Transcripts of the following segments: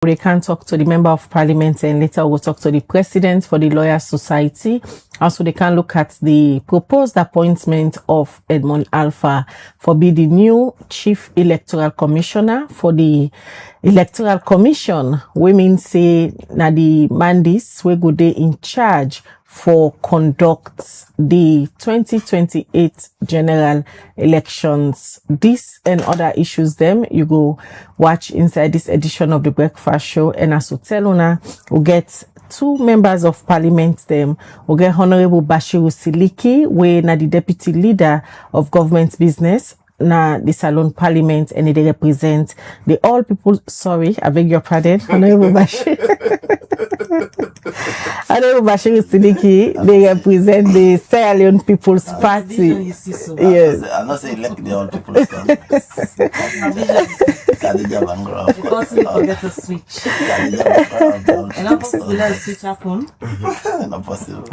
They can talk to the member of parliament, and later we'll talk to the president for the Lawyers Society. Also, they can look at the proposed appointment of Edmond Alpha for be the new chief electoral commissioner for the electoral commission. Women say na the mandis we go dey in charge for conduct the 2028 general elections. This and other issues them you go watch inside this edition of the Breakfast Show. And as we tell una, we get two members of parliament them. We get Honorable Bashiru Siliki, we na the deputy leader of government business na the Salon Parliament, and they represent the all people. Sorry, I beg your pardon, Honorable Bashir. Honorable Bashir Sidiki, they represent the Sierra Leone People's Party. Yes. I'm not saying like the all people's party. Because we forget to switch. And not possible to switch happen. Not possible.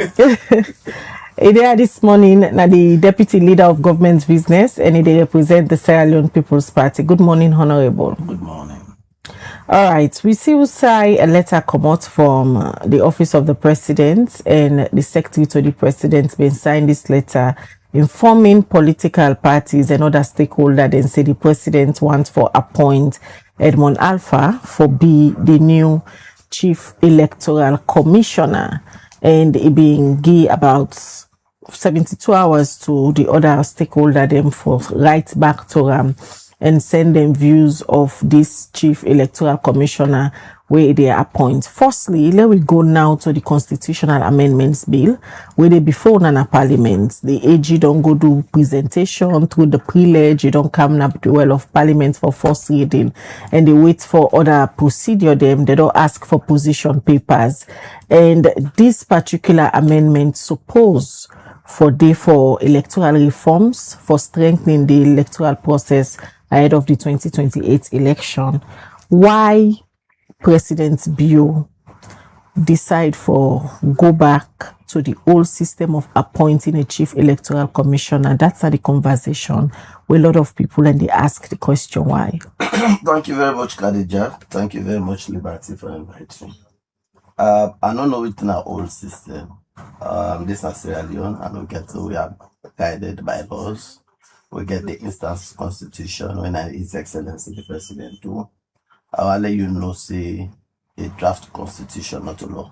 There this morning, na the deputy leader of government business, and they represent the Sierra Leone People's Party. Good morning, Honorable. Good morning. All right, we see a letter come out from the office of the president, and the secretary to the president been signed this letter informing political parties and other stakeholders, and say the president wants for appoint Edmond Alpha for be the new chief electoral commissioner, and it being give about 72 hours to the other stakeholder them for right back to and send them views of this chief electoral commissioner where they appoint. Firstly, let we go now to the constitutional amendments bill where they before Nana Parliament. The AG don't go do presentation through the privilege, you don't come up the well of Parliament for first reading, and they wait for other procedure them, they don't ask for position papers. And this particular amendment suppose for electoral reforms, for strengthening the electoral process ahead of the 2028 election. Why President Bio decide for go back to the old system of appointing a chief electoral commissioner? That's the conversation where a lot of people and they ask the question why. Thank you very much, Khadija. Thank you very much, Liberty, for inviting. I don't know it's in our old system. This is Sierra Leone, and we are guided by laws. We get the instance constitution when His Excellency the President do. I will let you know, say a draft constitution, not a law.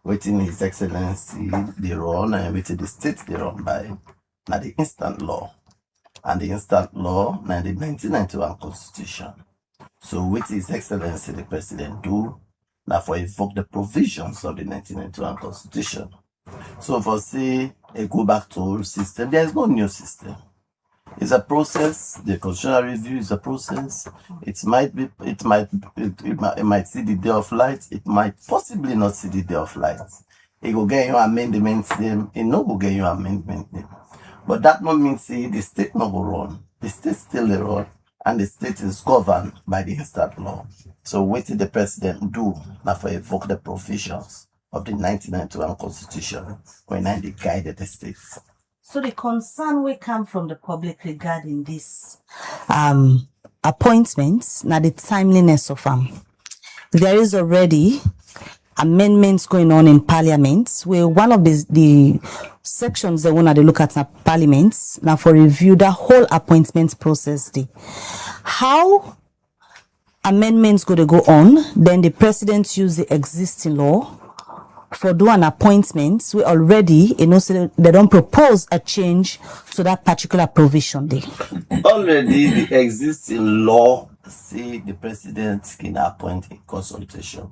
Waiting His Excellency they run, and waiting the state they run by now the instant law. And the instant law now the 1991 constitution. So with His Excellency the President do now for evoke the provisions of the 1991 constitution. So for say a go back to old system, there is no new system. It's a process. The constitutional review is a process. It might see the day of light. It might possibly not see the day of light. It will get your amendments them. It no go get your amendment them. But that no mean say the state no go run. The state still they run, and the state is governed by the instant law. So what did the president do now for evoke the provisions of the 1991 constitution when they guided the states? So the concern will come from the public regarding this appointments, now the timeliness of them. There is already amendments going on in parliament where one of the sections they want to look at parliaments now for review the whole appointment process. How amendments going to go on, then the president use the existing law for do an appointment. We already, so they don't propose a change to that particular provision there. Already the existing law say the president can appoint a consultation.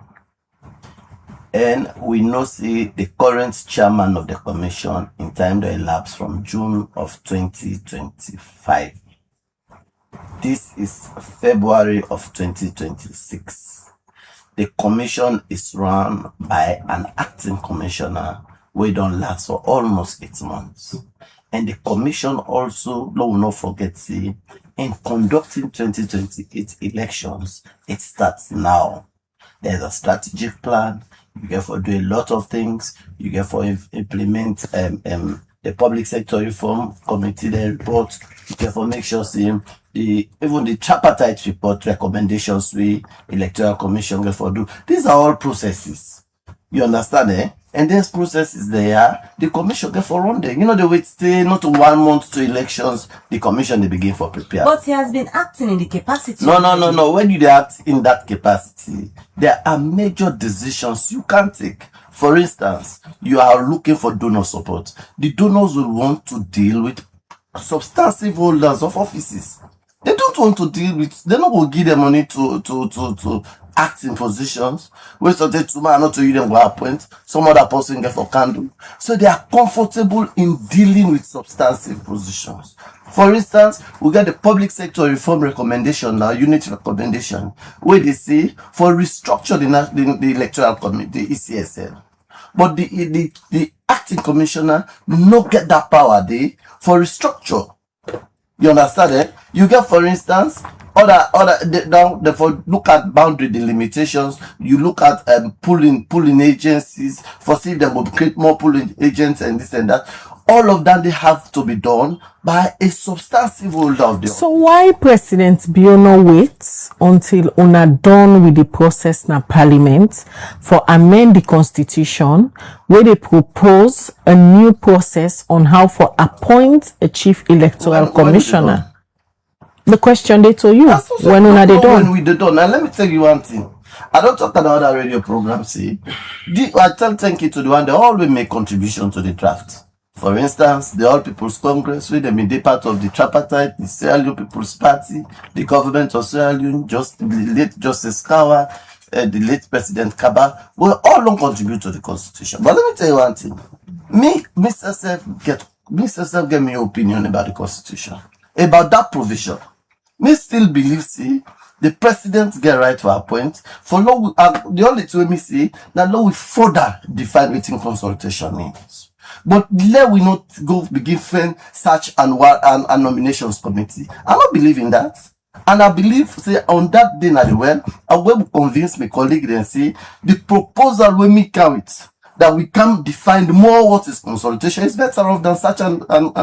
And we know see the current chairman of the commission in time to elapse from June of 2025. This is February of 2026. The commission is run by an acting commissioner who don't last for almost 8 months. And the commission also, do not forget, see, in conducting 2028 elections, it starts now. There's a strategic plan. You get for do a lot of things. You get for implement the public sector reform committee the report. You get for make sure see even the tripartite report recommendations we electoral commission get for do. These are all processes. You understand, eh? And these processes there, the commission get for run them. You know, they wait stay not 1 month to elections, the commission they begin for prepare. But he has been acting in the capacity. No. When you act in that capacity, there are major decisions you can't take. For instance, you are looking for donor support. The donors will want to deal with substantive holders of offices. They don't want to deal with, they're not going to give them money to act in positions. Wait till tomorrow not to you them go appoint. Some other person get for candle. So they are comfortable in dealing with substantive positions. For instance, we get the public sector reform recommendation now, unit recommendation, where they say for restructure the electoral committee, the ECSL. But the acting commissioner no get that power there for restructure. You understand, eh? You get, for instance, therefore look at boundary delimitations. You look at pooling agencies for see if they will create more pooling agents and this and that. All of that they have to be done by a substantive holder of the office. So why President Biono waits until una done with the process na Parliament for amend the constitution where they propose a new process on how for appoint a chief electoral commissioner? The question they told you when una they done. When we done. Now let me tell you one thing. I don't talk about other radio programs. See, I thank you to the one they always make contribution to the draft. For instance, the All People's Congress, where they may be part of the tripartite, the Sierra Leone People's Party, the government of Sierra Leone, just the late Justice Kawa, the late President Kaba, will all don't contribute to the Constitution. But let me tell you one thing. Mr. Self get me your opinion about the Constitution, about that provision. Me still believe, see, the president get right to appoint. For law, the only two me see that law will further define what consultation means. But let we not go begin search and nominations committee. I don't believe in that. And I believe, say, on that day, I will convince my colleague and say, the proposal when me carry it, that we can define more what is consultation is better off than such a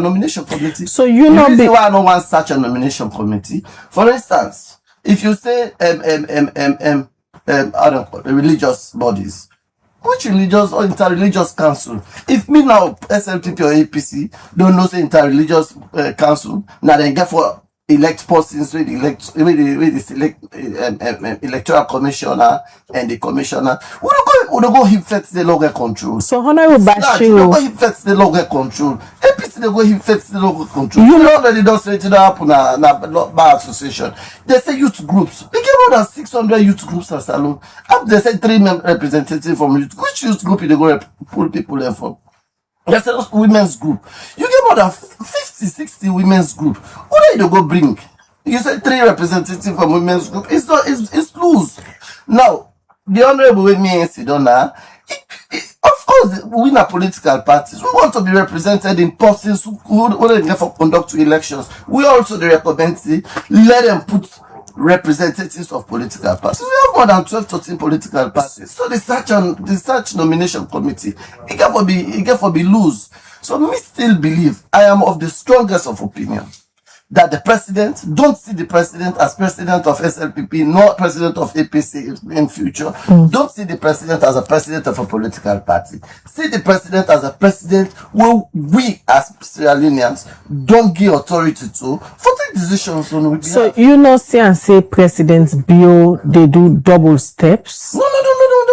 nomination committee. So you know why I don't want such a nomination committee. For instance, if you say I don't know, religious bodies, which religious or interreligious council? If me now SLPP or APC don't know say interreligious council, now then get for elect persons with the select electoral commissioner and the commissioner. We don't go affect the local control. So Honorable Bashir, we don't go affect the local control. APC they go affect the local control. You know already don't say it happen na bar association. They say youth groups. We get more than 600 youth groups as alone. They say 3 representatives from youth. Which youth group they go pull people in from? There's a women's group. You get more than 50, 60 women's group. What are you go bring? You say 3 representatives from women's group. It's not. It's loose. Now, the honorable with me and Sidona. Of course, we are political parties. We want to be represented in persons who they get for conduct elelections. We also recommend let them put representatives of political parties. We have more than 12, 13 political parties. So the search nomination committee, it can for be loose. So me still believe, I am of the strongest of opinion, that the president, don't see the president as president of SLPP, nor president of APC in future. Don't see the president as a president of a political party. See the president as a president where we as Sierra Leoneans don't give authority to for take decisions on we So you know see and say President Bio they do double steps? No.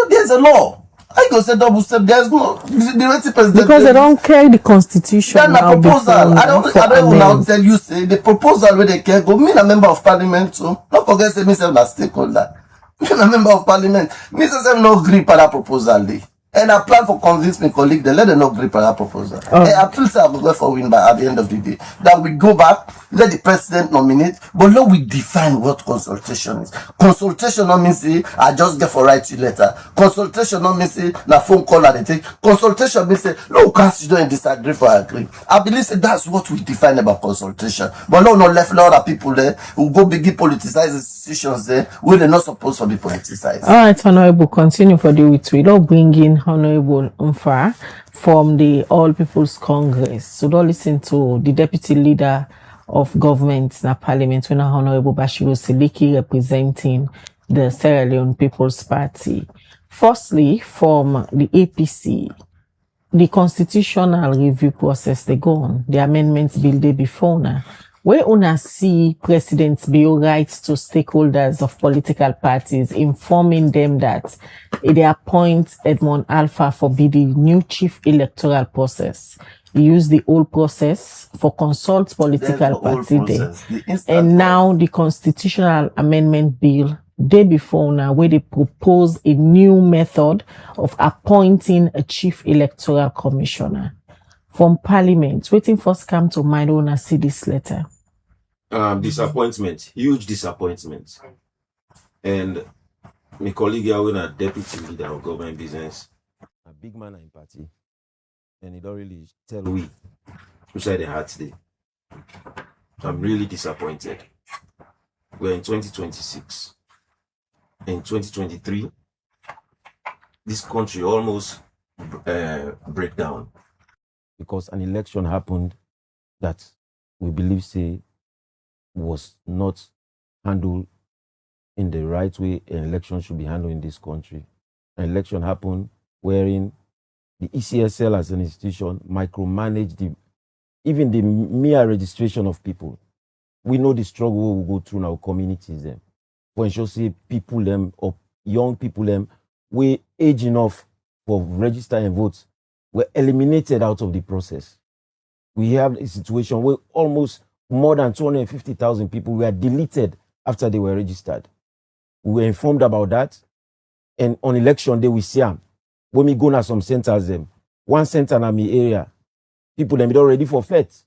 There's a law. I go say double step. There's no the president because they don't carry the constitution. Then a proposal. I don't even now tell you say the proposal where they care go. Me a member of parliament too. Don't forget say myself a stakeholder. Me a member of parliament. Me say no agree for that proposal day. And I plan for convince my colleague they let them not agree for that proposal. I feel say I will go for win by at the end of the day. That we go back, let the president nominate, but now we define what consultation is. Consultation not mean say I just get for write you letter. Consultation not mean say na phone call and they take. Consultation means say no cast you don't disagree for agree. I believe say that's what we define about consultation. But no left no other people there who go begin politicize institutions there where they're not supposed to be politicized. All right, Honorable, continue for the week. We don't bring in Honorable Umfa from the All People's Congress. So don't listen to the deputy leader of government na parliament when Honorable Bashiru Siliki representing the Sierra Leone People's Party. Firstly, from the APC, the constitutional review process they go on, the amendments bill day before now. Where una see presidents bill rights to stakeholders of political parties, informing them that they appoint Edmond Alpha for be the new chief electoral process. He use the old process for consult political party there. And now the constitutional amendment bill day before now where they propose a new method of appointing a chief electoral commissioner from parliament. Waiting first come to mind when I see this letter. Disappointment, huge disappointment. And my colleague here, when a deputy leader of government business, a big man in party, and he don't really tell we which side the heart today. I'm really disappointed. We're in 2026. In 2023, this country almost break down because an election happened that we believe was not handled in the right way an election should be handled in this country. An election happened wherein the ECSL as an institution micromanaged even the mere registration of people. We know the struggle we go through in our communities them. For ensure say people them or young people them we age enough for register and vote were eliminated out of the process. We have a situation where almost more than 250,000 people were deleted after they were registered. We were informed about that, and on election day we see them. When we go to some centers, one center in my area, people them already for fete.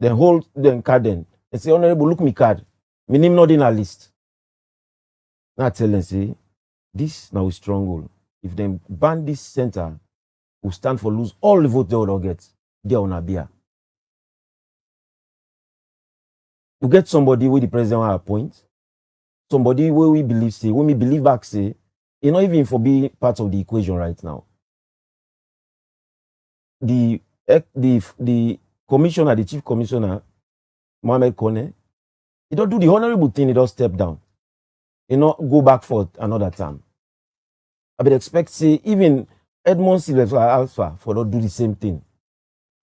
Then hold them card and say, Honorable, look me card. My name not in a list. Now tell them say, this now is struggle. If they ban this center, we stand for lose all the vote they will get. They on a beer. You get somebody where the president will appoint, somebody where we believe say, when we believe back say, it's not even for being part of the equation right now. The commissioner, the chief commissioner, Mohamed Kone, he don't do the honorable thing, he don't step down. You know, go back for another time. I would expect say even Edmond Alpha for not do the same thing.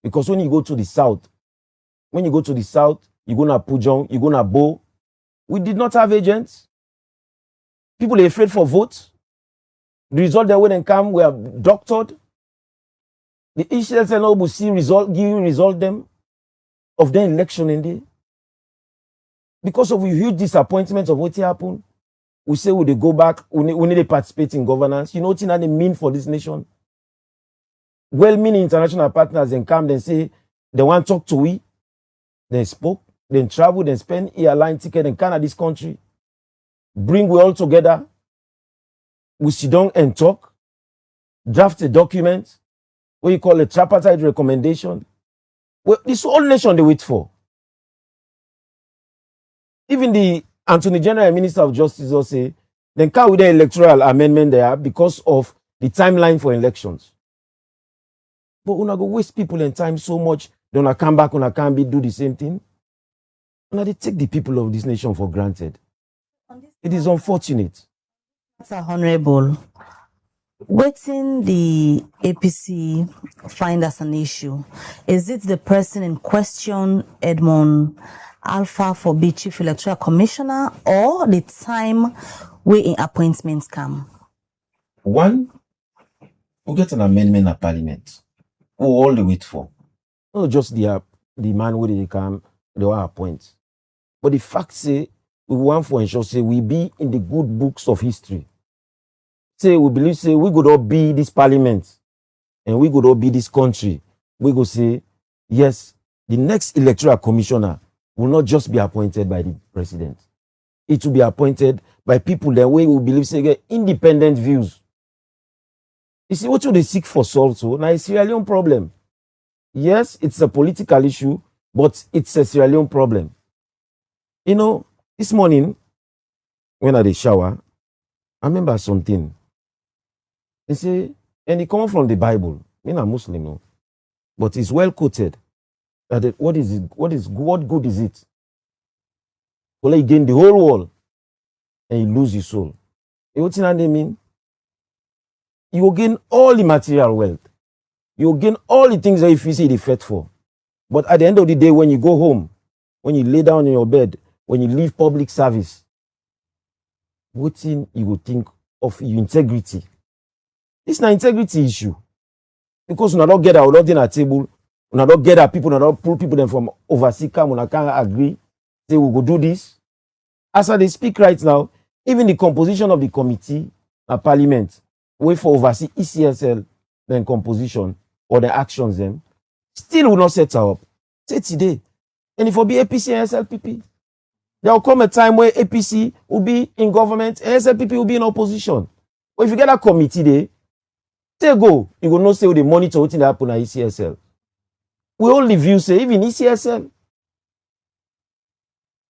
Because when you go to the south, you're going to Pujong, you're going to Bo. We did not have agents. People are afraid for votes. The result that when they come were doctored. The ECSL will see result, give you result them of the election in there. Because of a huge disappointment of what happened, we say we they go back, we need to participate in governance. You know what they mean for this nation? Well-meaning international partners then come, then say they want to talk to we, then spoke, then travel, then spend airline ticket and come to this country. Bring we all together. We sit down and talk. Draft a document. What you call a tripartite recommendation. Well, this whole nation they wait for. Even the Attorney General and Minister of Justice will say, then come with the electoral amendment there because of the timeline for elections. But we're not going to waste people and time so much. They're going to come back, they can't do the same thing. And they take the people of this nation for granted. It is unfortunate. That's honorable. Waiting the APC find as an issue. Is it the person in question, Edmond Alpha, for be chief electoral commissioner, or the time where in appointments come? One, we get an amendment at parliament. We all the wait for. Not just the man where they come, they will appoint. But the fact say, we want for ensure say we be in the good books of history. Say we believe say we could all be this parliament and we could all be this country. We go say, yes, the next electoral commissioner will not just be appointed by the president. It will be appointed by people that way we believe say get independent views. You see, what do they seek for solve so? Now it's a Sierra Leone problem. Yes, it's a political issue, but it's a Sierra Leone problem. You know, this morning, when I did shower, I remember something. They say, and it comes from the Bible. I'm a Muslim, no? But it's well quoted. What is it? What good is it? Well, he gain the whole world and he lose his soul. What do you mean? You will gain all the material wealth. You will gain all the things that you see the fight for. But at the end of the day, when you go home, when you lay down in your bed, when you leave public service, what thing you will think of your integrity? It's an integrity issue. Because we don't get our lot in a table, we don't get our people, we don't pull people them from overseas come, we can't agree, say we go do this. As I speak right now, even the composition of the committee and parliament, wait for oversee ECSL, then composition or the actions them, still will not set up. Say today. And if it will be APC and SLPP, there will come a time where APC will be in government and SLPP will be in opposition. But if you get a committee there, say go, you will not say the monitor what happen at ECSL. We only view say even ECSL,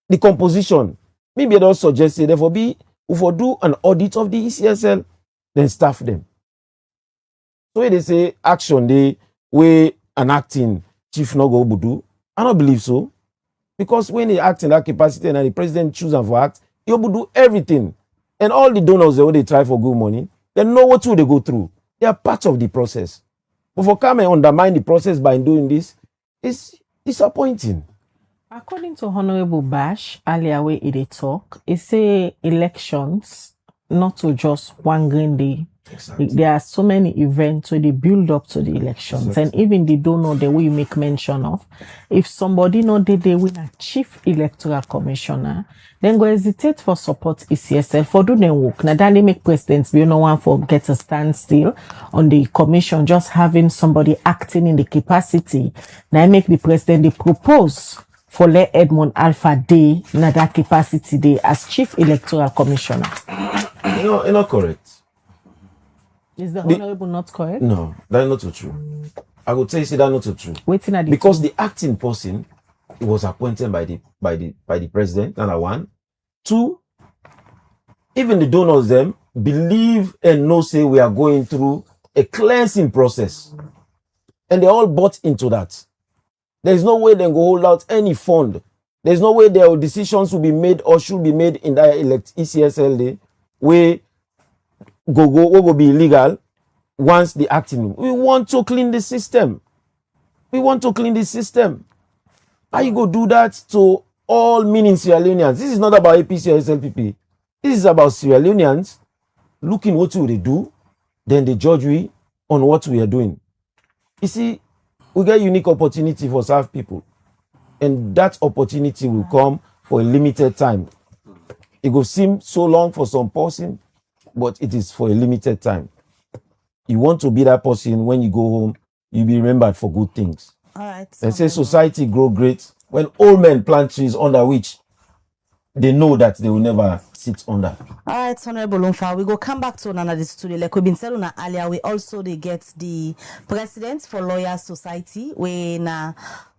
the composition, maybe they don't suggest say therefore be if we do an audit of the ECSL, then staff them. So when they say action they way an acting chief no go do, I don't believe so. Because when they act in that capacity and the president choose and for act, he will do everything. And all the donors when they try for good money, they know what they go through. They are part of the process. But for come and undermine the process by doing this, it's disappointing. According to Honorable Bash, earlier where he talk, he say elections not to just one green day. Exactly. There are so many events where they build up to the elections. Exactly. And even they don't know the way you make mention of. If somebody know that they win a chief electoral commissioner, then go hesitate for support ECSL for do their work. Now that they make presidents, we no one for get a standstill on the commission, just having somebody acting in the capacity. Now make the president they propose for let Edmond Alpha Day in that capacity day as chief electoral commissioner. You're not correct. Is the honorable not correct? No, that's not so true. I would say that's not so true. Because the acting person was appointed by the president, number one. Two, even the donors them believe and know say we are going through a cleansing process. And they all bought into that. There's no way they go hold out any fund. There's no way their decisions will be made or should be made in that ECSL day where will be illegal once the acting. We want to clean the system. We want to clean the system. How you go do that to all meaning Sierra Leoneans? This is not about APC or SLPP. This is about Sierra Leoneans looking what we do, then they judge we on what we are doing. You see, we get unique opportunity for South people. And that opportunity will come for a limited time. It will seem so long for some person, but it is for a limited time. You want to be that person when you go home, you'll be remembered for good things. All right. They say society grow great when old men plant trees under which they know that they will never sit under. All right, Honorable Umfa, we go come back to another studio. Like we've been saying earlier, we also they get the president for Lawyers Society, we na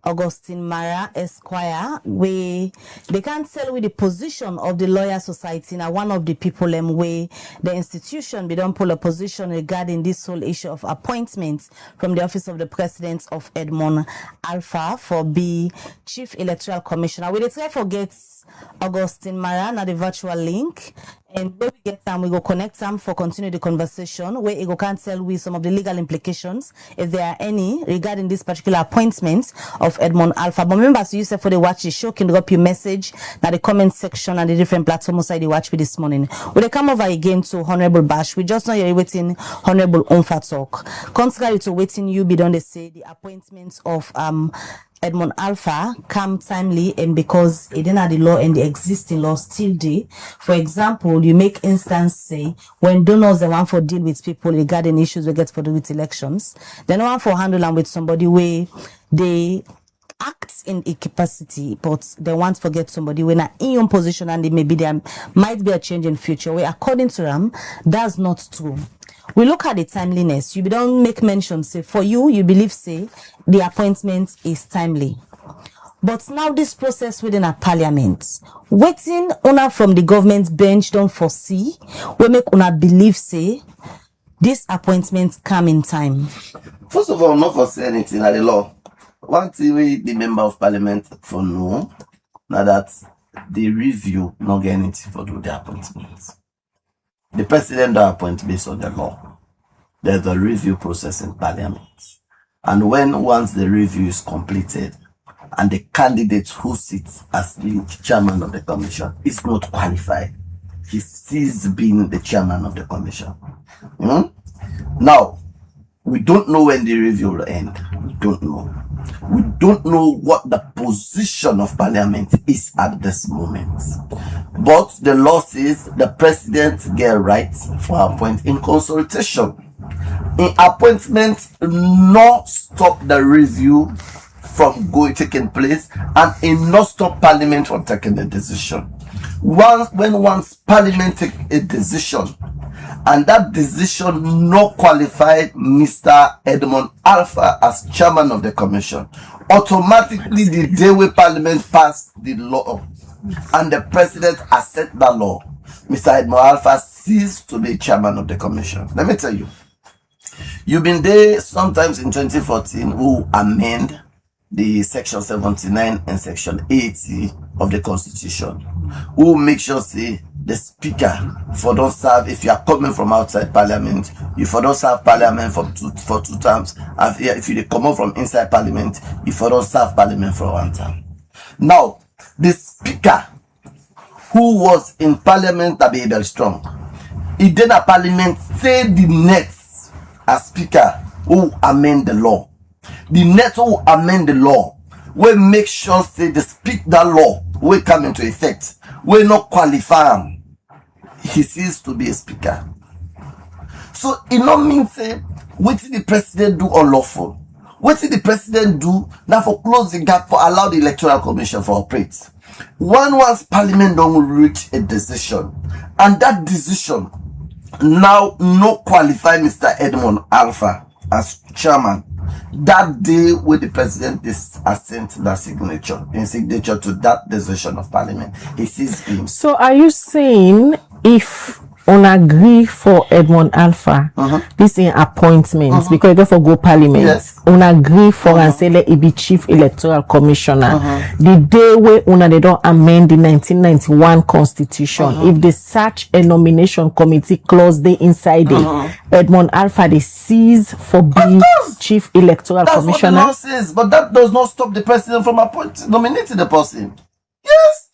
Augustine Mara Esquire, we they can't tell with the position of the Lawyer Society. Now one of the people way the institution we don't pull a position regarding this whole issue of appointments from the office of the president of Edmond Alpha for be chief electoral commissioner. We try forget Augustine Mara na the virtual link, and when we get them we go connect them for continue the conversation where you can tell with some of the legal implications if there are any regarding this particular appointment of Edmond Alpha. But remember, so you said for the watch the show can drop your message na the comment section and the different platforms side you watch me this morning. We come over again to Honorable Bash. We just know you're waiting Honorable Umfa talk. Contrary to waiting you be done they say the appointments of Edmond Alpha come timely and because it didn't have the law and the existing law still do. For example, you make instance say when donors they want for deal with people regarding issues we get for the with elections, they don't want for handle them with somebody where they act in a capacity, but they want to forget somebody when are in your position and they maybe there might be a change in future. Where according to them, that's not true. We look at the timeliness. You don't make mention, say, for you believe, say, the appointment is timely. But now this process within a parliament, waiting una from the government bench don't foresee, we make una believe, say, this appointment come in time. First of all, not foresee anything at the law. one thing the member of parliament for know now that the review not get anything for do the appointments. The president don't appoint based on the law. There's a review process in parliament. And once the review is completed and the candidate who sits as the chairman of the commission is not qualified, he ceases being the chairman of the commission. Now, we don't know when the review will end. We don't know. We don't know what the position of parliament is at this moment. But the law says the president gets rights for appointment in consultation. In appointment, not stop the review from taking place, and in not stop parliament from taking a decision. Once parliament take a decision, and that decision not qualified Mr. Edmond Alpha as chairman of the commission, automatically the day when parliament passed the law and the president accept that law, Mr. Edmond Alpha ceased to be chairman of the commission. Let me tell you, you've been there sometimes in 2014 who amend the section 79 and section 80 of the constitution, who make sure say the speaker for don't serve, if you are coming from outside parliament, you for don't serve parliament for two terms. If you come out from inside parliament, you for don't serve parliament for one term. Now, the speaker who was in parliament that be very strong, he did a parliament say the next as speaker who amend the law. The next who amend the law will make sure say the speak that law will come into effect, will not qualify him. He ceases to be a speaker. So it not mean say what did the president do unlawful? What did the president do now for close the gap for allow the electoral commission for operate? Once parliament don't reach a decision, and that decision now not qualify Mr. Edmond Alpha as chairman, that day when the president is assent that signature to that decision of parliament, he sees him. So are you saying if on agree for Edmond Alpha, this in appointments because you go for go parliament, yes, on agree for and say let it be chief electoral commissioner, the day where una they don't amend the 1991 constitution, if the search and nomination committee clause they inside it, Edmond Alpha they cease for being chief electoral commissioner. That's what the law says, but that does not stop the president from nominating the person. Yes,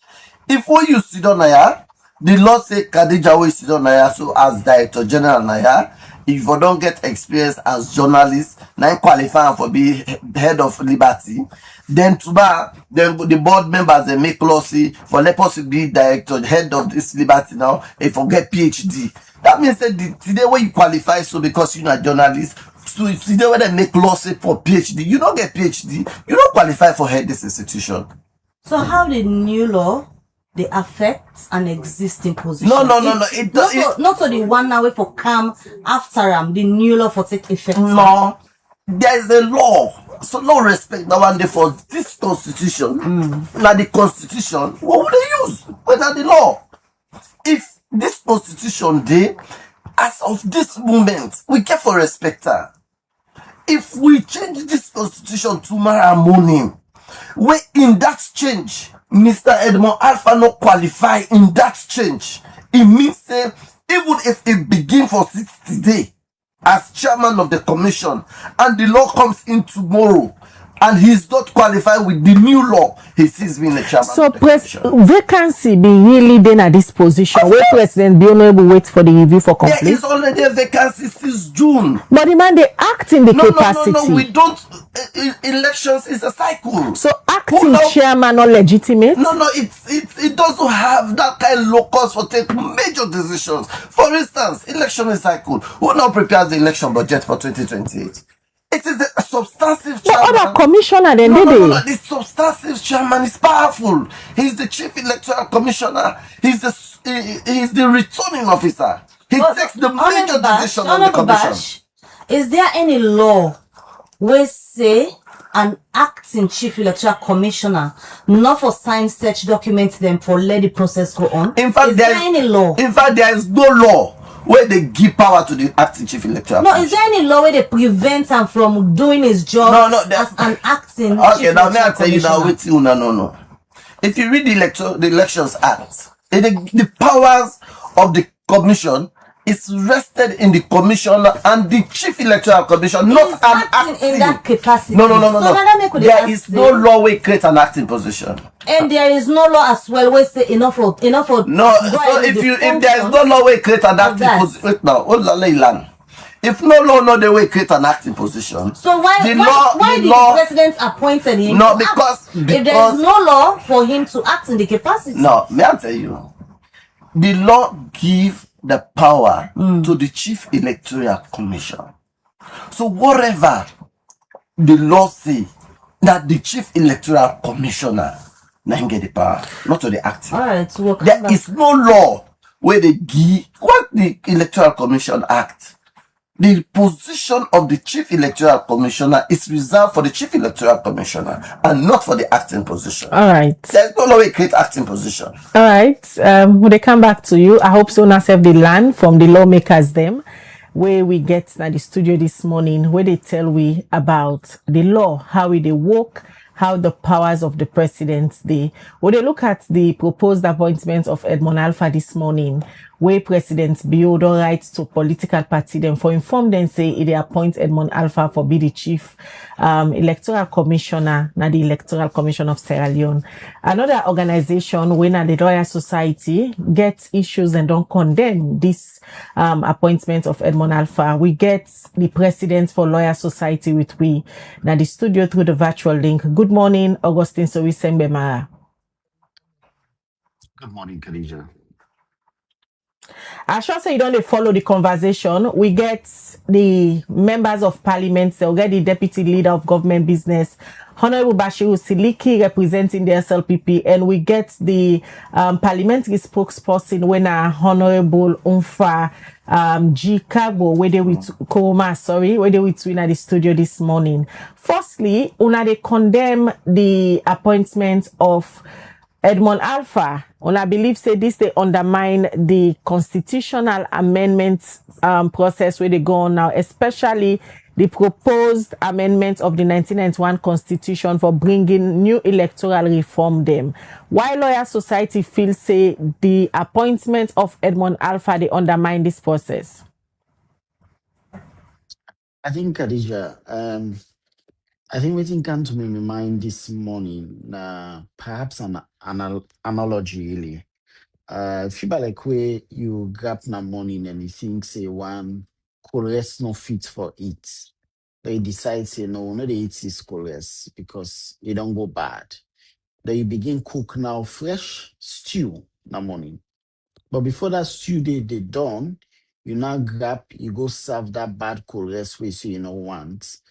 if when you sit on here, the law say Khadija will sit on here, so as director general Naya, if you don't get experience as journalist, now qualify for be head of Liberty, then the board members they make law say for let us be director, head of this Liberty now, if you get PhD. That means that today when you qualify, so because you're a journalist, so if today when they make law say for PhD, you don't get PhD, you don't qualify for head this institution. So how the new law they affect an existing position? No. Not so the one now for come after the new law for take effect. No, there is a law. So no respect that one day for this constitution. Now the constitution, what would they use? When are the law? If this constitution day, as of this moment, we care for respect her. If we change this constitution tomorrow morning, where in that change, Mr. Edmond Alpha not qualify in that change, it means say even if it begin for 60 days as chairman of the commission and the law comes in tomorrow and he's not qualified with the new law, he sees being the chairman. So of the commission. vacancy be really then at this position where president be unable wait for the review for complete. There is already a vacancy since June. But the man they act in the capacity. No, we don't. Elections is a cycle. So acting chairman not legitimate? No, it doesn't have that kind of locus for take major decisions. For instance, election is cycle. Who now prepares the election budget for 2028? It is the substantive chairman. But other commissioner then No, the the substantive chairman is powerful. He's the chief electoral commissioner. He's the returning officer. He takes the major decision on the commission. Is there any law where say an acting chief electoral commissioner not for sign such documents them for let the process go on? In fact, is there any law? In fact, there is no law where they give power to the acting chief electoral. No, is there any law where they prevent him from doing his job as an acting okay, now may I tell you now, wait till no. If you read the Elections Act, the powers of the commission is rested in the commissioner and the chief electoral commission, not an acting in that capacity. No. There is no law where create an acting position. And there is no law as well where say enough for no. So if there is no law where create an acting position, wait now, hold on, if no law no the way create an acting position, so why the president appointed him? No, because if there is no law for him to act in the capacity. No, may I tell you, the law give the power to the chief electoral commission. So whatever the law say that the chief electoral commissioner now get the power, not to the acting. All right, so there is no law where they give what the electoral commission act. The position of the chief electoral commissioner is reserved for the chief electoral commissioner and not for the acting position. All right. There's no law where create acting position. All right. When they come back to you, I hope so now have the land from the lawmakers them, where we get now the studio this morning, where they tell we about the law, how they work, how the powers of the president they. When they look at the proposed appointment of Edmond Alpha this morning, where president build all rights to political party them for inform them say they appoint Edmond Alpha for be the chief electoral commissioner na the Electoral Commission of Sierra Leone. Another organization when the Lawyer Society gets issues and don't condemn this appointment of Edmond Alpha. We get the president for Lawyer Society with we now the studio through the virtual link. Good morning, Augustine Sowisembe Mara. Good morning, Khadija. I sure say you don't follow the conversation. We get the members of parliament, so we get the deputy leader of government business, Honorable Bashiru Siliki representing the SLPP, and we get the parliamentary spokesperson when Honorable Umfa G Kagbo, where they with Koma, where they with in the studio this morning. Firstly, they condemn the appointment of Edmond Alpha. I believe say this they undermine the constitutional amendments process where they go on now, especially the proposed amendment of the 1991 constitution for bringing new electoral reform them. Why Lawyer Society feels say the appointment of Edmond Alpha they undermine this process? I think, Khadija, I think what came to my mind this morning, perhaps an analogy really. Feel like where you grab na morning and you think say one chorus no fit for it. Then you decide say no they eat this chorus because it don't go bad. Then you begin cook now fresh stew na morning. But before that stew they done, you now grab, you go serve that bad chorus where you know want.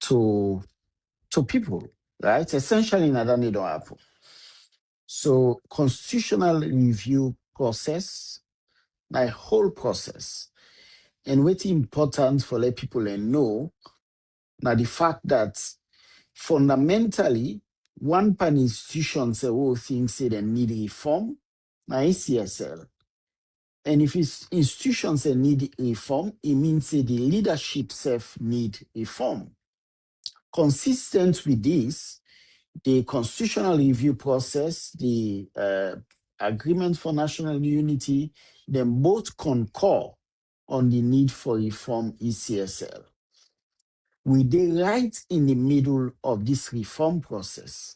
To people, right? Essentially, that need to happen. So, constitutional review process, a whole process, and what's important for let people know, now the fact that fundamentally, one pan institution say whole thing say they need reform, now ACSL. And if it's institutions that need reform, it means say the leadership self need reform. Consistent with this, the constitutional review process, the agreement for national unity, then both concur on the need for reform ECSL. We dey right in the middle of this reform process.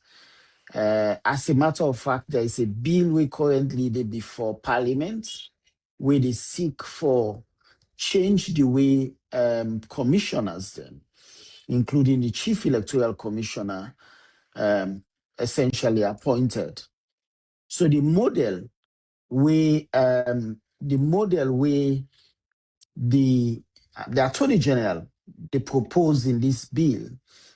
As a matter of fact, there is a bill we currently dey before Parliament where they seek for change the way commissioners then, including the Chief Electoral Commissioner, essentially appointed. So the model where the Attorney General they propose in this bill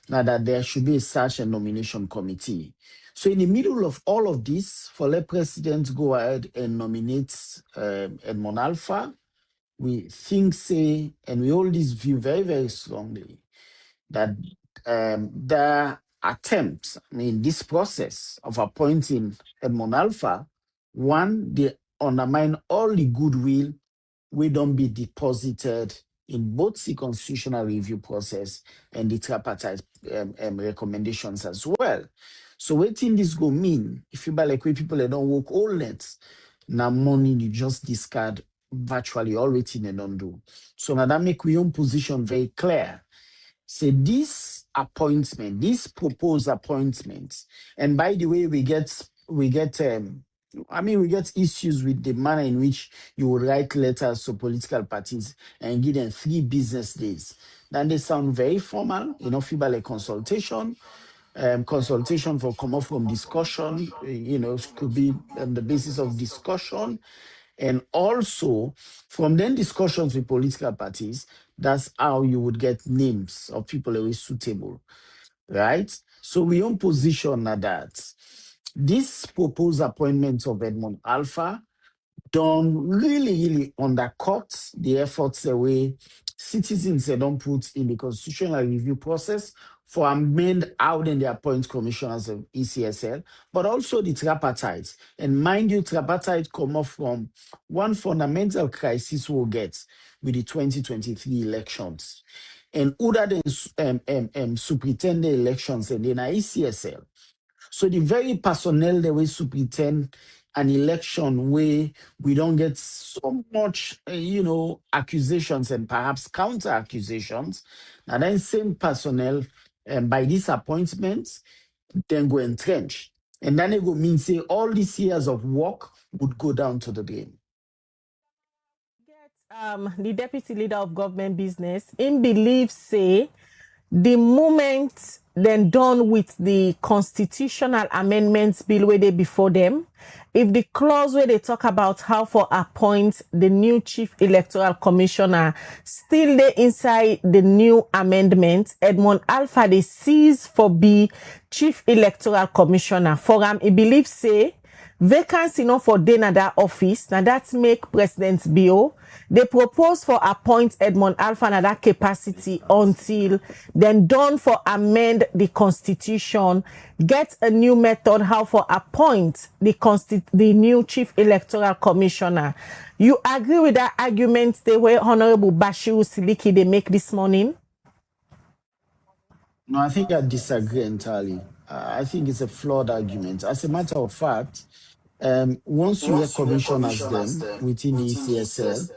now that there should be such a nomination committee. So in the middle of all of this, for the president go ahead and nominate Edmond Alpha, we think say, and we hold this view very, very strongly, that the attempts, this process of appointing Edmond Alpha, one, they undermine all the goodwill we don't be deposited in both the constitutional review process and the tripartite recommendations as well. So what thing this go mean if you buy like way people that don't work all night, now money you just discard virtually all waiting they don't do. So now that make we own position very clear. Say this appointment, this proposed appointment, and by the way, we get we get issues with the manner in which you would write letters to political parties and give them 3 business days. Then they sound very formal, feel like consultation. Consultation for come up from discussion, could be on the basis of discussion. And also, from then discussions with political parties, that's how you would get names of people who are suitable, right? So we own position at that. This proposed appointment of Edmond Alpha don't really undercut the efforts the way citizens they don't put in the constitutional review process for amend how then they appoint commissioners of ECSL, but also the tripartite. And mind you, tripartite come off from one fundamental crisis we'll get with the 2023 elections. And other than superintendent elections and then ECSL. So the very personnel that we superintend an election where we don't get so much, accusations and perhaps counter accusations. Now then same personnel by this appointment, then go entrench. And then it will mean say all these years of work would go down to the drain. The deputy leader of government business in belief say the moment then done with the constitutional amendments bill where they before them, if the clause where they talk about how for appoint the new chief electoral commissioner still they inside the new amendment, Edmond Alpha they cease for be chief electoral commissioner. For he believe say vacancy not for day na that office, now that make President Bio. They propose for appoint Edmond Alpha na that capacity until then done for amend the constitution, get a new method how for appoint the new chief electoral commissioner. You agree with that argument the way Honorable Bashiru Siliki they make this morning? No, I think I disagree entirely. I think it's a flawed argument. As a matter of fact, once you get commissioners them within the ECSL,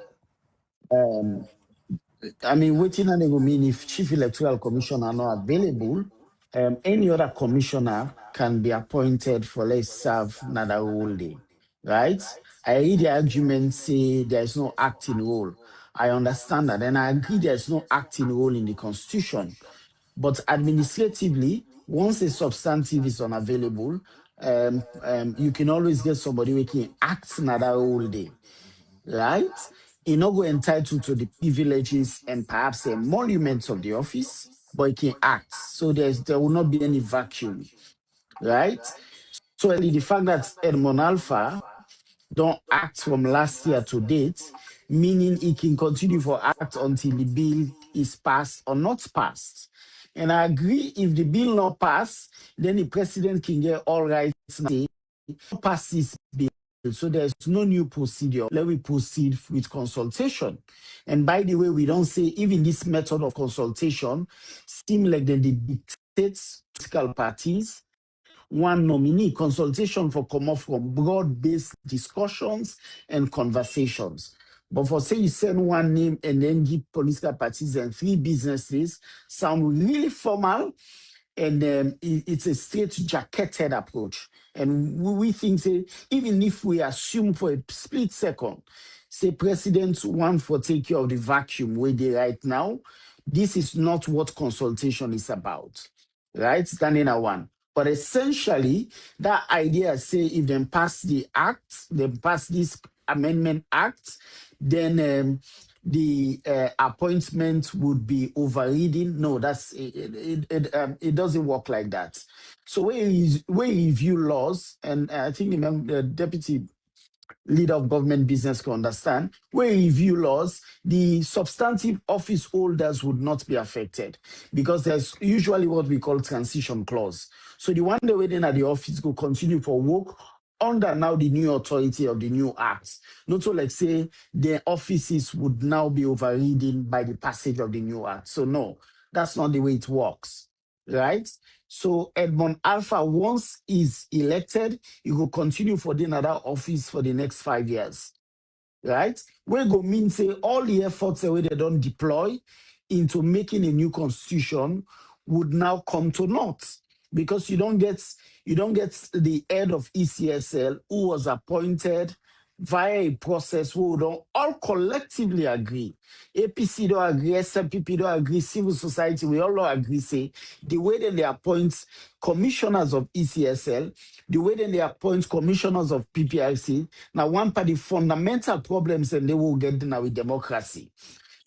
waiting and it will mean if chief electoral commissioner are not available, any other commissioner can be appointed for let's serve another whole day, right? I read the argument say there's no acting role. I understand that, and I agree there's no acting role in the constitution. But administratively, once a substantive is unavailable, you can always get somebody who can act another whole day, right? He not go entitled to the privileges and perhaps emoluments of the office, but he can act. So there will not be any vacuum, right? So the fact that Edmond Alpha don't act from last year to date, meaning he can continue for act until the bill is passed or not passed. And I agree, if the bill not pass, then the president can get all rights to pass this bill. So there's no new procedure. Let me proceed with consultation. And by the way, we don't say even this method of consultation seem like they dictate political parties one nominee. Consultation for come off from broad-based discussions and conversations. But for say you send one name and then give political parties and 3 businesses, sound really formal, and it's a straight-jacketed approach. And we think, say, even if we assume for a split second, say presidents want for take care of the vacuum where they right now, this is not what consultation is about, right? Standing at one. But essentially, that idea say if they pass the act, they pass this amendment act, then the appointment would be overriding. No, that's it doesn't work like that. So where you review laws, and I think the deputy leader of government business can understand, where you review laws, the substantive office holders would not be affected because there's usually what we call transition clause. So the one day waiting at the office will continue for work under now the new authority of the new act. Not so like say the offices would now be overridden by the passage of the new act. So no, that's not the way it works, right? So Edmond Alpha, once is elected, he will continue for the another office for the next 5 years, right? We go mean say all the efforts that they don't deploy into making a new constitution would now come to naught because you don't get the head of ECSL who was appointed via a process where we don't all collectively agree. APC don't agree, SMPP don't agree, civil society, we all don't agree, say the way that they appoint commissioners of ECSL, the way that they appoint commissioners of PPRC, now one part the fundamental problems and they will get now with democracy.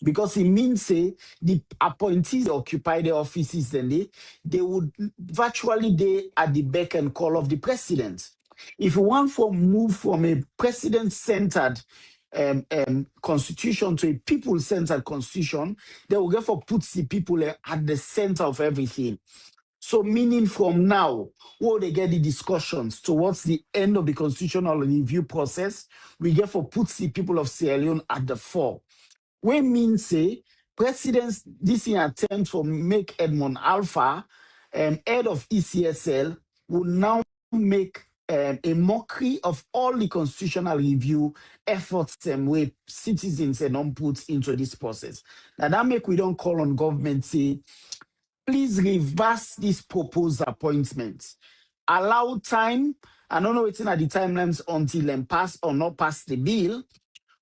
Because it means say the appointees occupy the offices, then they would virtually they at the beck and call of the president. If you want to move from a president-centered constitution to a people-centered constitution, they will therefore put the people at the center of everything. So meaning from now, where they get the discussions towards the end of the constitutional review process, we therefore put the people of Sierra Leone at the fore. We mean say presidents this in attempt for make Edmond Alpha head of ECSL will now make a mockery of all the constitutional review efforts where citizens and on put into this process. Now that make we don't call on government say, please reverse this proposed appointment. Allow time. I don't know what's in at the timelines until them pass or not pass the bill.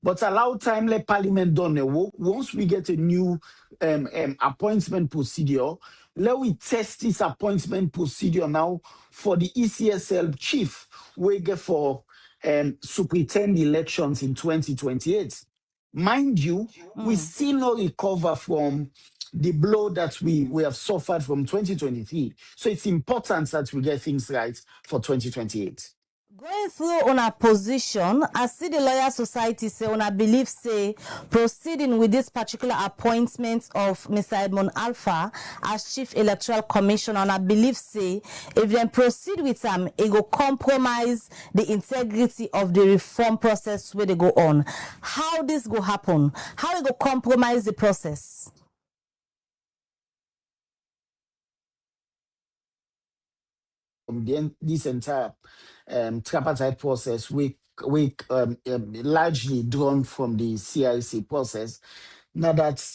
But allow time, let Parliament done a work. Once we get a new appointment procedure, let we test this appointment procedure now for the ECSL chief, we get for superintend elections in 2028. Mind you, we still not recover from the blow that we have suffered from 2023. So it's important that we get things right for 2028. Going through on a position, I see the Lawyer Society say on a belief say proceeding with this particular appointment of Mr. Edmond Alpha as Chief Electoral Commissioner, and I believe say if they proceed with them, it will compromise the integrity of the reform process where they go on. How this go happen? How it go compromise the process? This entire tripartite process, we largely drawn from the CIC process. Now that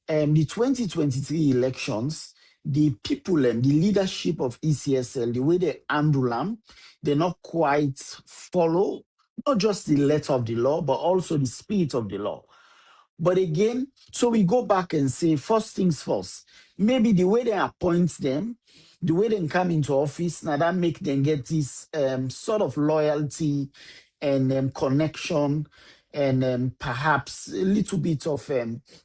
the 2023 elections, the people and the leadership of ECSL, the way they handle them, they not quite follow not just the letter of the law, but also the spirit of the law. But again, so we go back and say, first things first, maybe the way they appoint them, the way they come into office, now that make them get this sort of loyalty and connection and perhaps a little bit of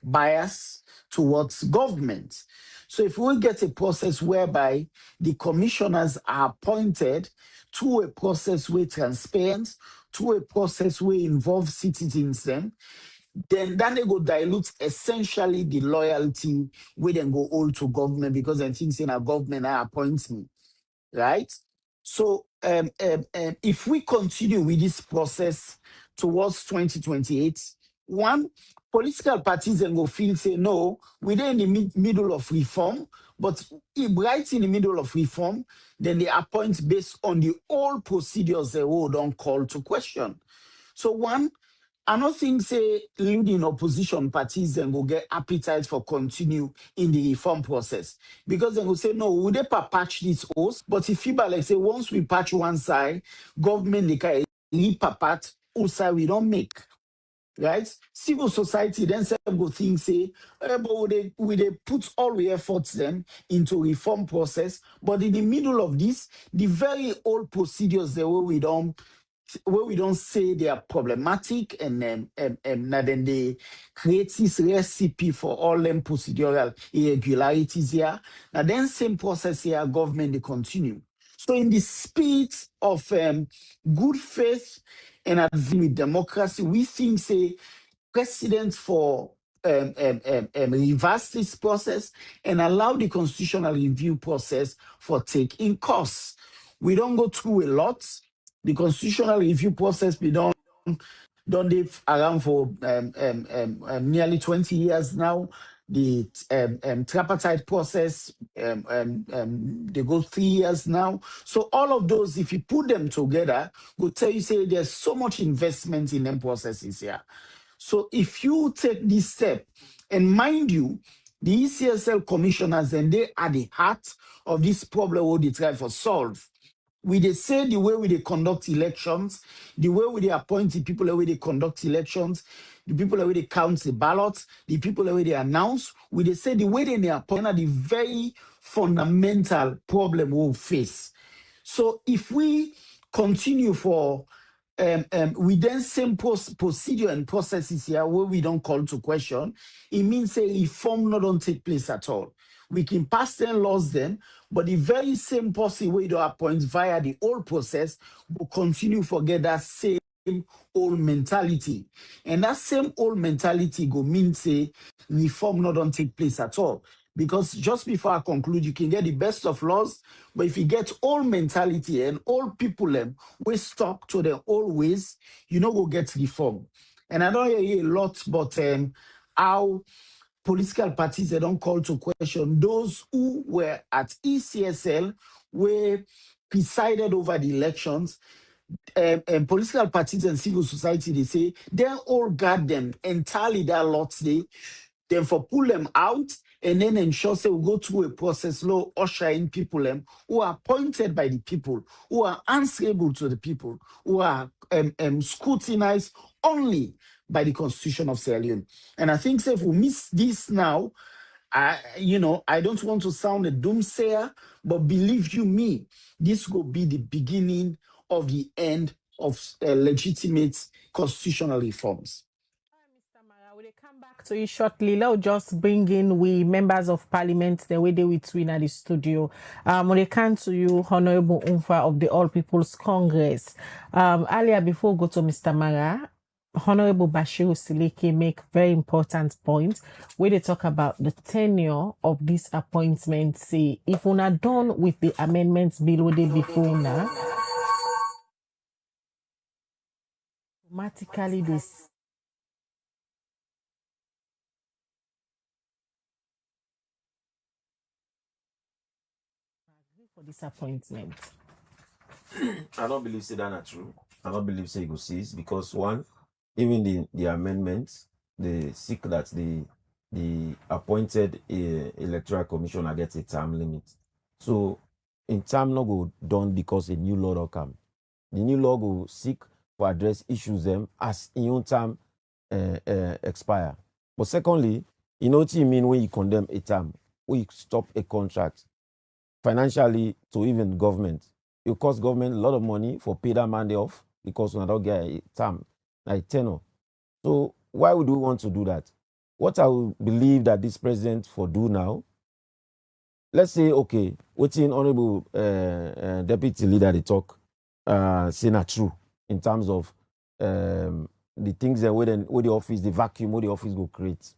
bias towards government. So if we get a process whereby the commissioners are appointed to a process where transparent, to a process where involve citizens then they go dilute essentially the loyalty where then go all to government because then things in our government appoints me, right? So if we continue with this process towards 2028, one, political parties then go feel say no, we're in the middle of reform, but if right in the middle of reform, then they appoint based on the old procedures they will don't call to question. So one, I don't think say leading opposition parties then will get appetite for continue in the reform process because they will say no, we dey patch this host, but if people like say once we patch one side, government they can leave part whole side we don't make. Right? Civil society then say go think say, but we they put all the efforts then into reform process, but in the middle of this, the very old procedures the way we don't say they are problematic and now then they create this recipe for all them procedural irregularities here. Now then same process here, government they continue. So in the spirit of good faith and with democracy, we think say precedent for reverse this process and allow the constitutional review process for take in course. We don't go through a lot. The constitutional review process be done they around for nearly 20 years now. The tripartite process, they go 3 years now. So all of those, if you put them together, will tell you, say, there's so much investment in them processes here. So if you take this step, and mind you, the ECSL commissioners, and they are the heart of this problem what they try for solve. We they say the way we they conduct elections, the way we they appoint the people, the way they conduct elections, the people the way they count the ballots, the people the way they announce, we they say the way they appoint are the very fundamental problem we'll face. So if we continue for with then same procedure and processes here where we don't call to question, it means a reform not don't take place at all. We can pass them laws then, but the very same policy we do appoint via the old process will continue to get that same old mentality. And that same old mentality go mean say reform not don't take place at all. Because just before I conclude, you can get the best of laws, but if you get old mentality and old people we stuck to their old ways, you know go get reform. And I don't hear a lot, but how political parties they don't call to question those who were at ECSL, were presided over the elections, and political parties and civil society, they say they all got them entirely that lots they then for pull them out and then ensure say we go through a process law usher in people who are appointed by the people, who are answerable to the people, who are scrutinized only by the Constitution of Sierra Leone. And I think say if we miss this now, I don't want to sound a doomsayer, but believe you me, this will be the beginning of the end of legitimate constitutional reforms. Mr. Mara, will they come back to you shortly? Let's just bring in we members of parliament, the way they will twin at the studio. Will they come to you, Honorable Unfa of the All People's Congress. Earlier, before we go to Mr. Mara, Honorable Bashir Silike make very important point where they talk about the tenure of this appointment. Say, if we're not done with the amendments below the before now, automatically this for disappointment. I don't believe say that not true. I don't believe say it go cease because one, even the amendments, they seek that the appointed electoral commissioner gets a term limit. So in term not go done because a new law will come. The new law will seek to address issues them as in your term expire. But secondly, you know what you mean when you condemn a term, when you stop a contract financially to even government. It cost government a lot of money for pay that man off because we don't get a term, like tenor. So why would we want to do that? What I would believe that this president for do now, let's say, okay, what's in honorable deputy leader they talk, say not true in terms of the things that where the office, the vacuum, where the office go create.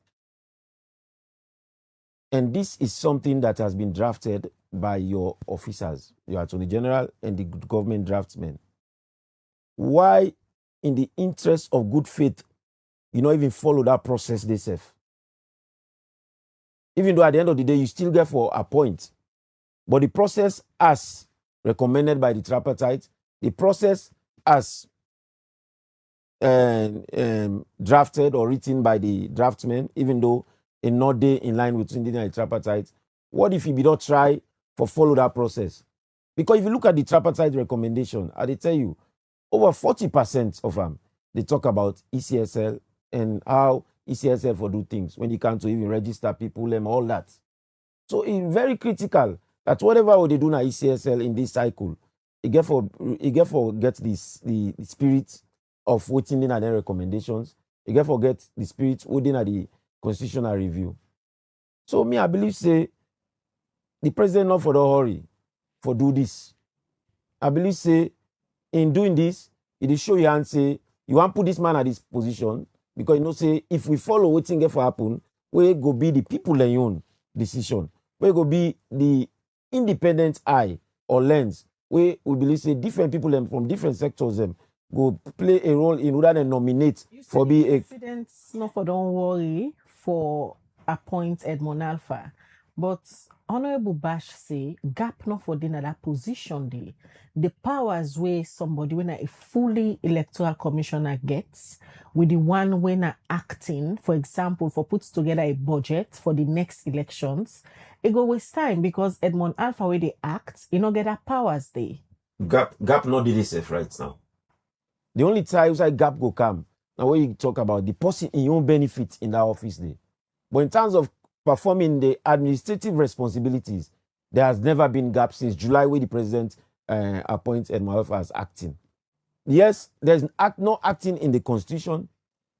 And this is something that has been drafted by your officers, your Attorney General and the government draftsmen. Why, in the interest of good faith, you not even follow that process themselves? Even though at the end of the day, you still get for a point. But the process as recommended by the tripartite, the process as drafted or written by the draftsmen, even though it not day in line with Indian and tripartite, what if you be not try for follow that process? Because if you look at the tripartite recommendation, I tell you, over 40% of them, they talk about ECSL and how ECSL for do things when you come to even register people and all that. So it's very critical that whatever they do now ECSL in this cycle, it get for get this the spirit of waiting in at their recommendations. It get forget the spirit within at the constitutional review. So me, I believe say the president not for the hurry for do this. I believe say in doing this, it is show you and say you want to put this man at this position because you know say if we follow what's get for happen, we go be the people their own decision. We go be the independent eye or lens we believe say different people them from different sectors them go play a role in order to nominate for be a presidents. Not for don't worry for appoint Edmond Alpha, but Honorable Bash say gap not for dinner that position the powers where somebody when a fully electoral commissioner gets with the one when acting, for example, for puts together a budget for the next elections, it go waste time because Edmond Alpha where they act, you know get that powers they. Gap not did itself right now. The only time like gap go come now when you talk about the person in your own benefit in that office day. But in terms of performing the administrative responsibilities, there has never been gap since July where the president appoints Edmond Alpha as acting. Yes, there's no acting in the constitution,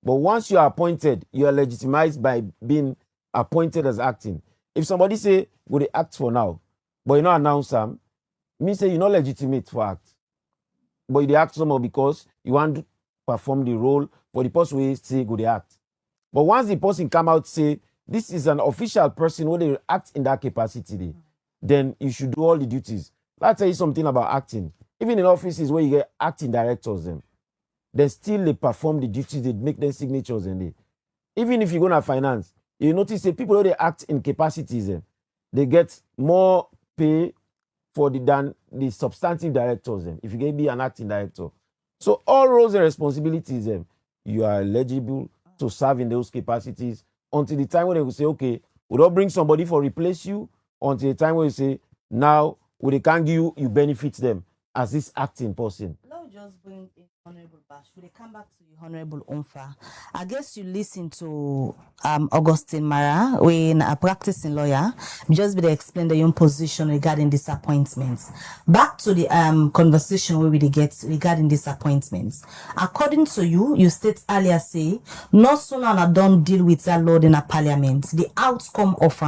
but once you are appointed, you are legitimized by being appointed as acting. If somebody say, go they act for now, but you not announce them, means say you're not legitimate for act. But they act somehow because you want to perform the role for the person who say go they act. But once the person come out say, this is an official person who they act in that capacity, then you should do all the duties. I'll tell you something about acting. Even in offices where you get acting directors, then still they perform the duties, they make their signatures and even if you go to finance, you notice that people who they act in capacities, they get more pay than the substantive directors. If you can be an acting director. So all roles and responsibilities, you are eligible to serve in those capacities until the time when they will say, okay, we don't bring somebody for replace you, until the time when you say, now we can't give you, you benefit them as this acting person. Let me just bring in Honorable Bash. Will they come back to you, Honorable Onfa? I guess you listen to Augustine Mara, when a practicing lawyer, just be to explain the own position regarding disappointments. Back to the conversation where we get regarding disappointments. According to you, you state earlier say, no sooner I don't deal with that law in a parliament, the outcome of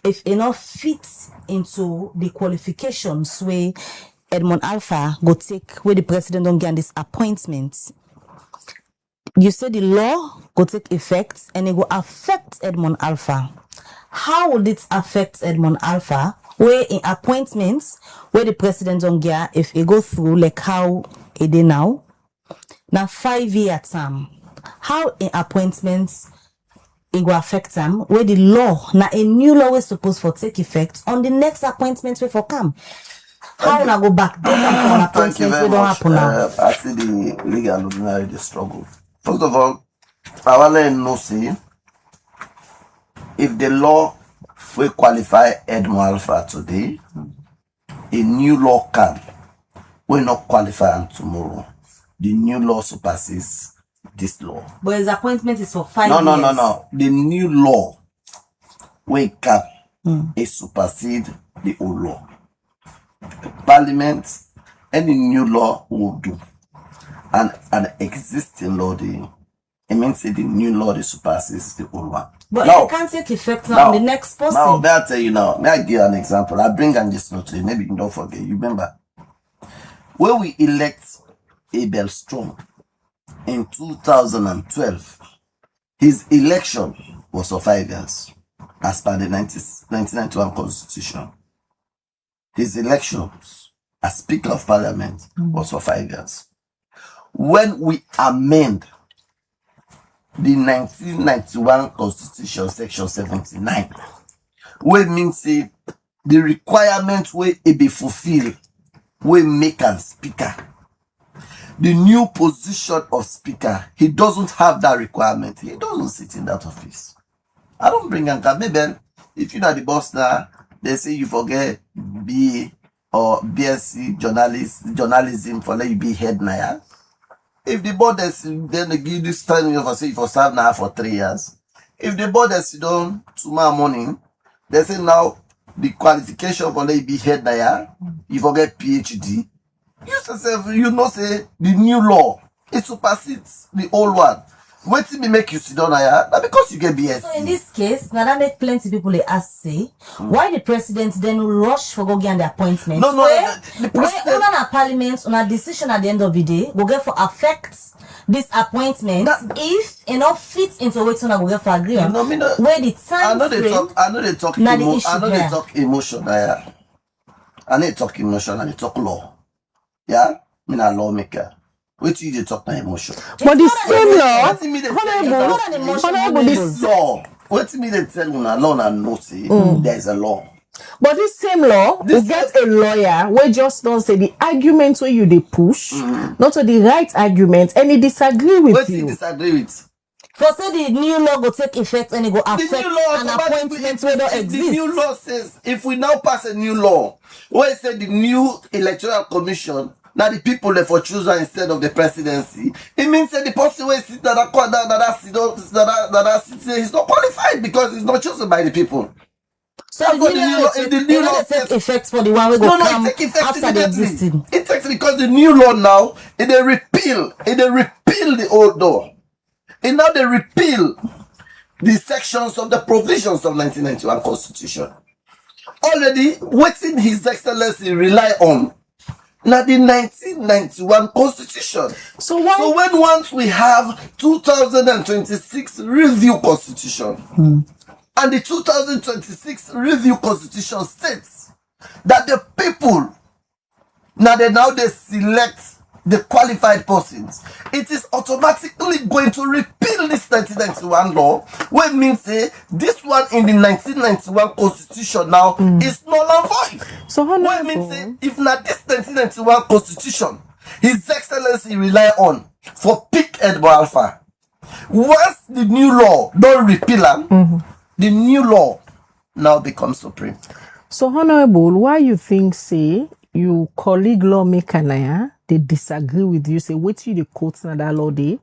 if enough fits into the qualifications where Edmond Alpha go take where the president don't get this appointment. You say the law go take effect and it will affect Edmond Alpha. How will it affect Edmond Alpha? Where in appointments where the president don't get if it go through like how it is now 5-year term. How in appointments it will affect them where the law now a new law is supposed to take effect on the next appointments we for come. How will I go back? Thank you very much. I see the legal luminary the struggle. First of all, I want to know see if the law will qualify Edmond Alpha today, a new law will not qualify him tomorrow. The new law supersedes this law. But his appointment is for 5 years. No. The new law will cap it supersede the old law. Parliament, any new law will do. And an existing law, it means the new law supersedes the old one. But now, it can't take effect now on the next person. Now, may I tell you now, may I give you an example? I bring and just note to you, maybe you don't forget. You remember, when we elect Abel Strong in 2012, his election was for 5 years, as per the 1991 Constitution. His elections as Speaker of Parliament was for 5 years. When we amend the 1991 Constitution, Section 79, we means the requirement will be fulfilled, we make a Speaker. The new position of Speaker, he doesn't have that requirement. He doesn't sit in that office. I don't bring an maybe if you're not the boss now, they say you forget BA or BSc journalism for let you be head now. If the board then they give this time you for say for serve now for 3 years. If the board sit down tomorrow morning, they say now the qualification for let you be head now, you forget PhD. You know say the new law it supersedes the old one. What did me make you sit down here? Now because you get BS. So in this case, now that make plenty people they ask say why the president then rush for go get the appointment. No, the president on a parliament on a decision at the end of the day go get for affect this appointment if enough fits into what on go get for agreement. No, where the time I know they talk emotion here. I know they talk emotion and they talk law. Yeah, me na lawmaker. Wait till you dey talk na emotion. But the not an same emotion. law, Wetin me dey tell you honorable, Not an emotion, honorable, honorable. this law. Wetin me dey tell una law na know say there is a law. but this same law, This we get a lawyer wey just don say the argument wey you dey push, not to the right argument, and he disagree with Wetin you you. disagree with? For say the new law go take effect and it go affect The new law an automatically, appointment wey don the exist. new law says if we now pass a new law where it say the new electoral commission na the people dey for choose am instead of the presidency, it means say the person wey sit that seat say he's not qualified because he's not chosen by the people. So Therefore, the new law take effect for the one wey go no, come it take effect after the immediately. existing. It takes because the new law now they repeal the old law. And now they repeal the sections of the provisions of 1991 Constitution. Already, waiting His Excellency rely on now the 1991 Constitution. So why? So when once we have 2026 review Constitution, and the 2026 review Constitution states that the people now they select the qualified persons, it is automatically going to repeal this 1991 law, which means say this one in the 1991 Constitution now is null and void. So Which means honorable, say if not this 1991 Constitution His Excellency rely on for pick Edbo Alpha, once the new law don't repeal am, the new law now becomes supreme. so honorable, why you think say you colleague lawmaker na they disagree with you, say what you the quotes na that law they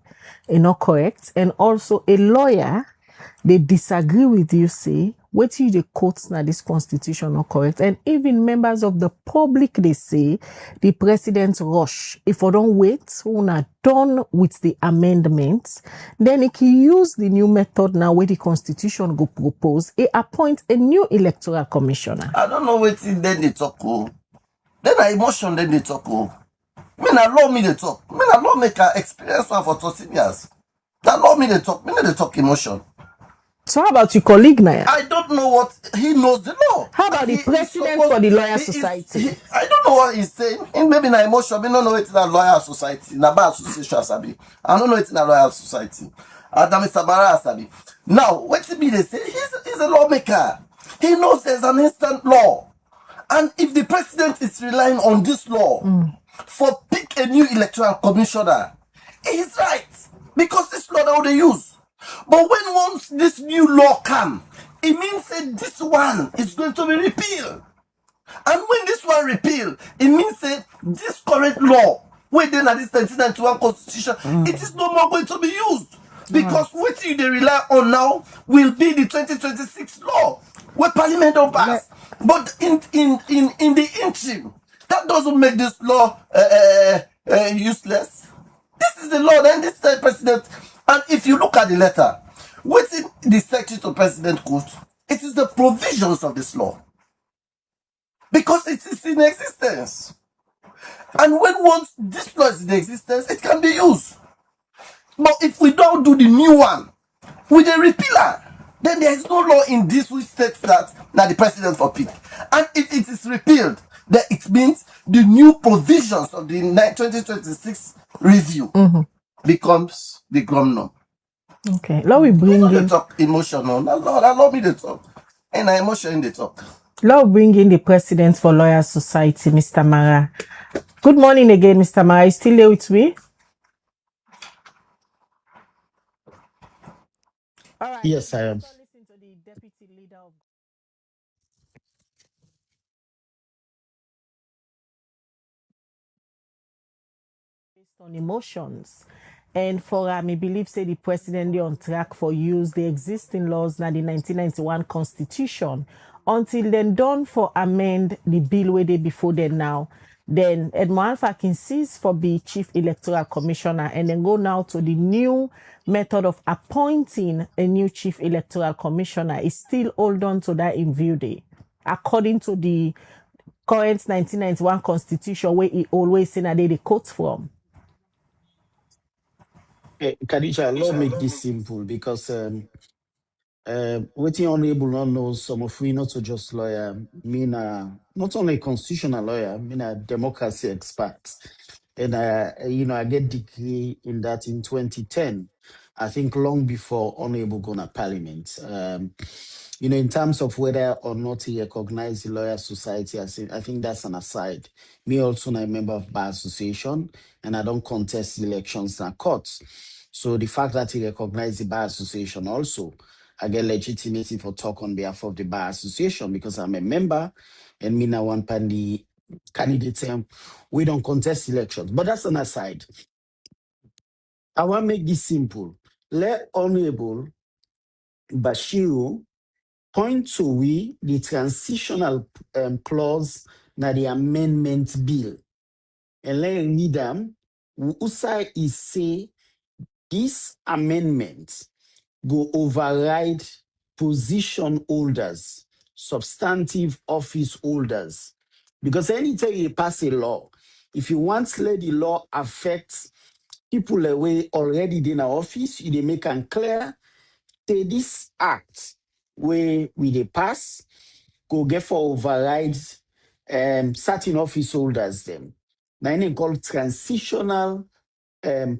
not correct, and also a lawyer they disagree with you, say what you the quotes na this constitution not correct, and even members of the public they say the president rush. If we don't wait, we are done with the amendments, then he can use the new method now where the constitution go propose, he appoint a new electoral commissioner. I don't know what then they talk. Then I emotion then they talk. Me na law me they talk. Me na lawmaker experience one for 13 years. That law me they talk. Me they talk emotion. So how about your colleague Naya? I don't know what he knows the law. How about the president for the lawyer society? I don't know what he's saying. Maybe na emotion. Me don't know it's a lawyer society. Na bar association sabi. I don't know it's a lawyer society. Adam Sabara sabi. Now, what be they say? He's a lawmaker. He knows there's an instant law. And if the president is relying on this law for pick a new electoral commissioner, he's right. Because this law that they use. But when once this new law come, it means that this one is going to be repealed. And when this one repealed, it means that this current law, within this 1991 Constitution, it is no more going to be used. Because what they rely on now will be the 2026 law, where Parliament don't pass. But in the interim, that doesn't make this law useless. This is the law, then this is the president. And if you look at the letter, what's in the Secretary to President quote, it is the provisions of this law. Because it is in existence. And when once this law is in existence, it can be used. But if we don't do the new one with a repealer, then there is no law in this which states that now the president for pick. And if it is repealed, then it means the new provisions of the 2026 review becomes the governor. Okay, now we bring in talk emotional. Allow me to talk. And I emotion in the talk. now bring in the president for Lawyer Society, Mr. Mara. Good morning again, Mr. Mara. You still there with me? All right. Yes, I am. Listen to the deputy leader of based on emotions. And for I believe say the president they on track for use the existing laws now the 1991 constitution until then done for amend the bill where they before then now. Then Edmond Alpha can cease for be chief electoral commissioner and then go now to the new method of appointing a new chief electoral commissioner is still hold on to that in view day. According to the current 1991 constitution where he always say that they quote from. Khadija, allow me make this simple because waiting honorable not know some of we not so just lawyer, mean not only a constitutional lawyer, mean a democracy expert. And I get degree in that in 2010. I think long before honorable gonna parliament. In terms of whether or not he recognized the lawyer society, I think that's an aside. Me also I'm a member of bar association, and I don't contest elections and courts. So the fact that he recognized the bar association also, I get legitimacy for talk on behalf of the bar association because I'm a member, and me now one pandy candidate. We don't contest elections, but that's an aside. I want to make this simple. Let Honorable Bashiru point to we the transitional clause na the amendment bill. And let read them. Usai is say this amendment go override position holders, substantive office holders. Because anytime you pass a law, if you want to let the law affect people away already in our office, you dey make am clear, say this act where we dey pass go get for override certain office holders them. Now they call transitional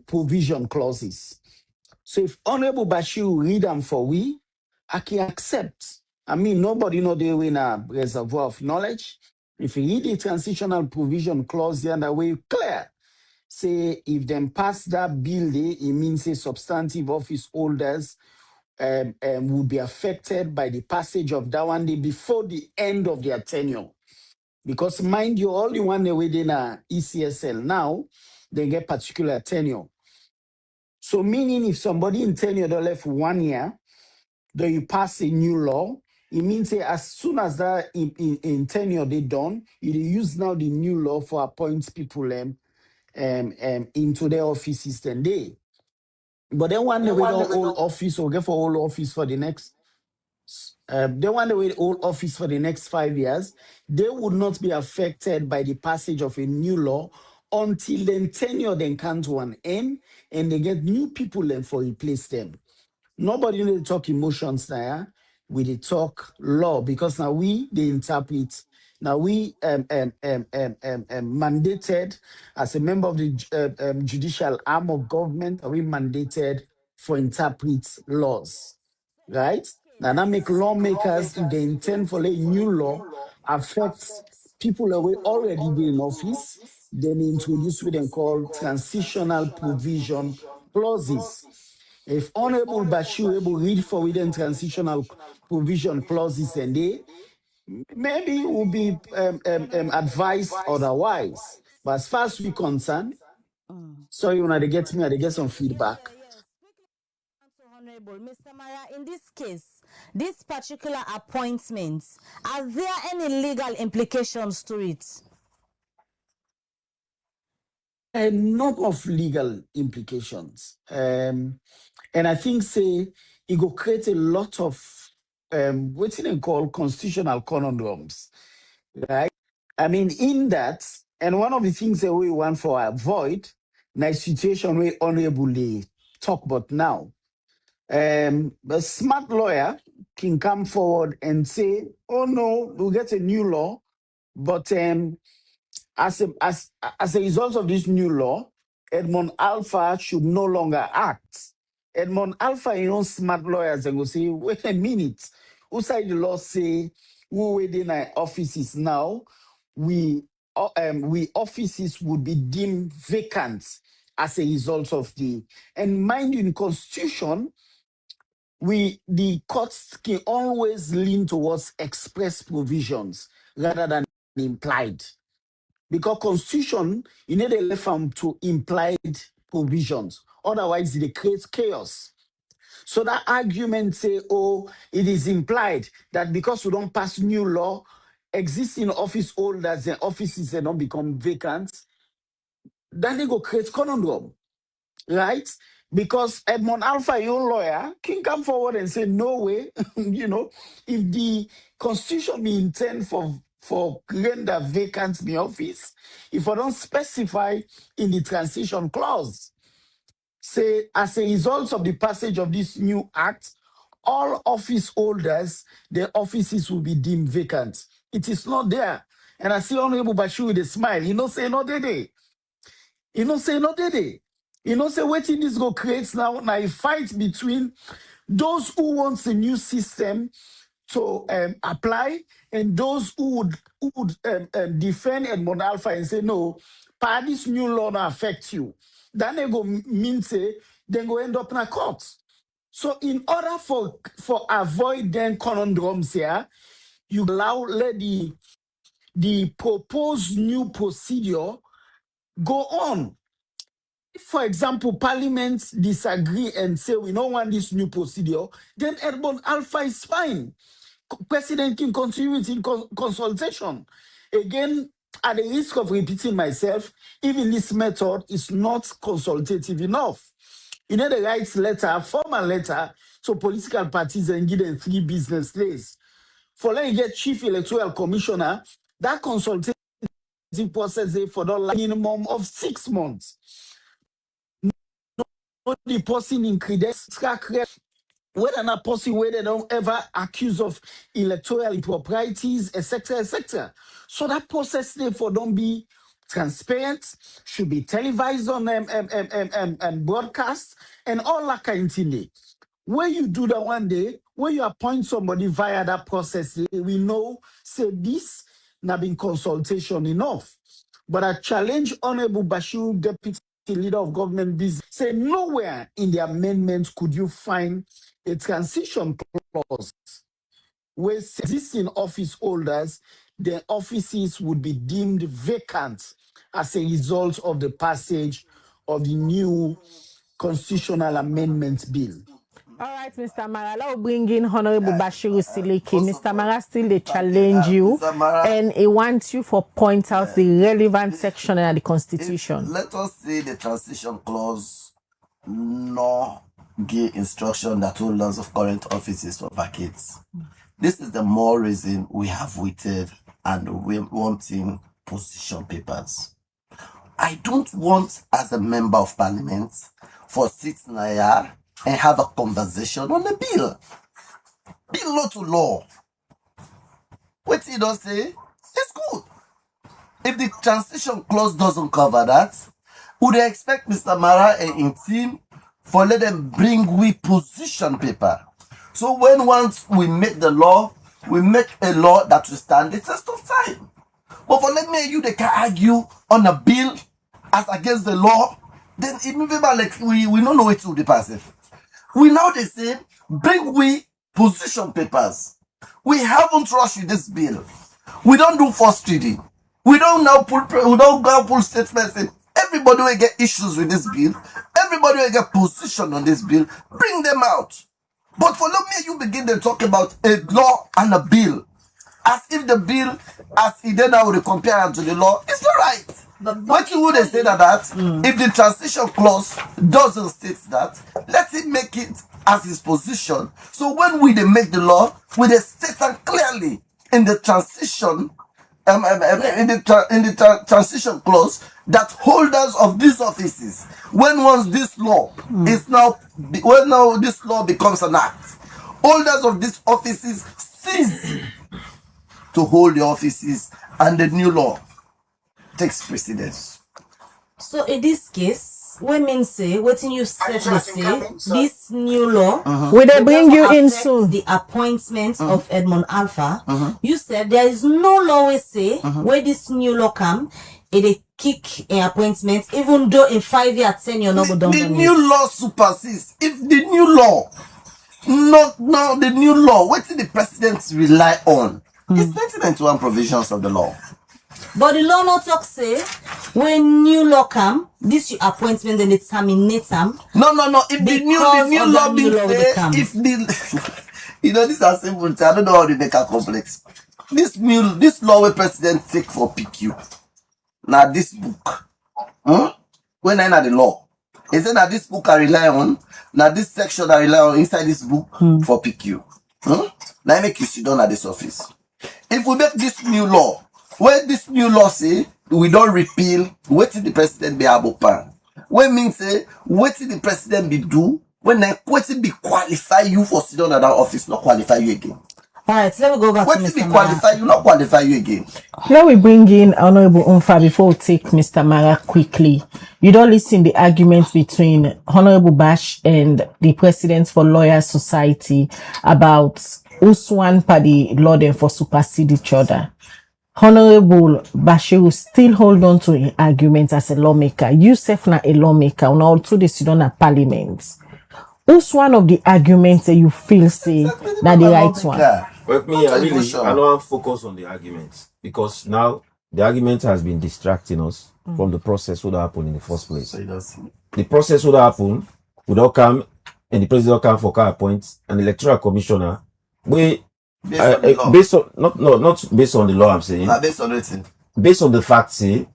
provision clauses. So if Honorable Bashir read them for we, I can accept. I mean, nobody know they win a reservoir of knowledge. If you read the transitional provision clause, the other way clear. Say if them pass that bill, it means say substantive office holders would be affected by the passage of that one day before the end of their tenure. Because mind you, all the one they within ECSL now, they get particular tenure. So meaning if somebody in tenure they left 1 year, then you pass a new law, it means say as soon as that in tenure they done, you use now the new law for appoint people into their offices then they. But then one day we don't hold office or get for hold office for the next they want to hold office for the next 5 years, they would not be affected by the passage of a new law until then tenure then come to an end and they get new people then for replace them. Nobody need to talk emotions now. Yeah? We dey talk law because now we they interpret. Now we mandated as a member of the judicial arm of government. Are we mandated for interpret laws, right? Now that make lawmakers if they intend for a new law affects people that were already in office, then introduce what they call transitional provision clauses. If Honorable Bashir able read for within transitional provision clauses and they maybe will be advised otherwise. But as far as we concerned, sorry when they get me, I get some feedback. So, Honorable Mr. Mara, in this case, this particular appointments, are there any legal implications to it? A number of legal implications. And I think say it will create a lot of what they call constitutional conundrums, right? I mean, in that, and one of the things that we want for avoid, nice situation we honorably talk about now. A smart lawyer can come forward and say, "Oh no, we'll get a new law, but as a result of this new law, Edmond Alpha should no longer act." Edmond Alpha, smart lawyers, and go say, "Wait a minute, outside the law say who within our offices now, we offices would be deemed vacant as a result of the." And mind you, in Constitution, the courts can always lean towards express provisions rather than implied. Because Constitution, you need a left arm to implied provisions. Otherwise, it creates chaos. So that argument say, oh, it is implied that because we don't pass new law, existing office holders and offices they don't become vacant, then they go create conundrum, right? Because Edmond Alpha, your lawyer, can come forward and say, no way, if the Constitution be intend for render vacant the office, if I don't specify in the transition clause, say as a result of the passage of this new act, all office holders, their offices will be deemed vacant. It is not there. And I see Honorable Bashir with a smile. He no say no day. He no say no day. He no say waiting this go create now a fight between those who wants a new system to apply and those who would defend Edmond Alpha and say no, this new law not affect you. Then they go mean say then go end up in a court. So in order for avoid then conundrums here, you let the proposed new procedure go on. If, for example, Parliament disagree and say we don't want this new procedure, then Edmond Alpha is fine. President can continue with consultation. Again, at the risk of repeating myself, even this method is not consultative enough. You need to write letter, formal letter to political parties and give them 3 business days. For let you get chief electoral commissioner, that consultative process for the minimum of 6 months. Not the person in credence, whether not person where they don't ever accuse of electoral improprieties, etc., etc. So that process therefore don't be transparent, should be televised on and broadcast and all that kind of thing. When you do that one day, when you appoint somebody via that process, we know say this not been consultation enough. But I challenge Honorable Bashir, Deputy Leader of Government Business, say nowhere in the amendments could you find a transition clause where existing office holders, their offices would be deemed vacant as a result of the passage of the new constitutional amendment bill. All right, Mr. Mara, let's bring in Honorable Bashiru Siliki. Mr. Mara still they challenge you and he wants you for point out the relevant section in the Constitution. Let us say the transition clause no give instruction that holders of current offices for vacates. This is the more reason we have waited and we're wanting position papers. I don't want, as a member of parliament, for sitting here and have a conversation on the bill. Bill law to law. What he does say, it's good. If the transition clause doesn't cover that, would they expect Mr. Mara and his team for let them bring we position paper? So when once we make the law, we make a law that will stand the test of time. But for let me and you, they can argue on a bill as against the law, then it may be like we don't know it will be passive. We now they say, bring we position papers. We haven't rushed with this bill. We don't do first reading. We don't go pull statements and everybody will get issues with this bill. Everybody will get position on this bill. Bring them out. But for let me you begin to talk about a law and a bill. As if the bill, as he then now will compare to the law, it's not right. What you would say that if the transition clause doesn't state that, let him make it as his position. So when we they make the law, we they state that clearly in the transition, transition clause that holders of these offices, when this law becomes an act, holders of these offices cease to hold the offices and the new law takes precedence. So in this case, when men say what you said they say this new law will they bring you in soon? The appointment of Edmond Alpha, you said there is no law we say where this new law come, it kick an appointment, even though in 5 years, 10 you're not done. The new law supersedes. If the new law, not now the new law, what did the president rely on? It's 1991 provisions of the law. But the law not talk say when new law come, this your appointment and it terminate them. No. If the new law be say, if the this is simple. I don't know how to make it complex. This law where president take for PQ. Now this book. When I know the law. He said that this book I rely on. Now this section I rely on inside this book for PQ. Now I make you sit down at this office. If we make this new law, where this new law say we don't repeal, what did the president be able to? When means say what did the president be do When I wetin be qualify you for sit down at that office, not qualify you again. All right, let me go back to Wetin be Mr. qualify you, not qualify you again. Let we bring in Honorable Umfa before we take Mr. Mara quickly. You don't listen the arguments between Honorable Bash and the President for Lawyers Society about who's one party law them for supersede each other. Honorable Bashir will still hold on to an argument as a lawmaker. You self na a lawmaker, and also the sit down at parliament. Who's one of the arguments that you feel say that the right one? Well, me, I don't want to focus on the arguments because now the argument has been distracting us from the process would happen in the first place. The process would happen, would all come, and the president will come for car appoint an electoral commissioner. Based on not based on the law, I'm saying. Based on anything. Based on the fact, say,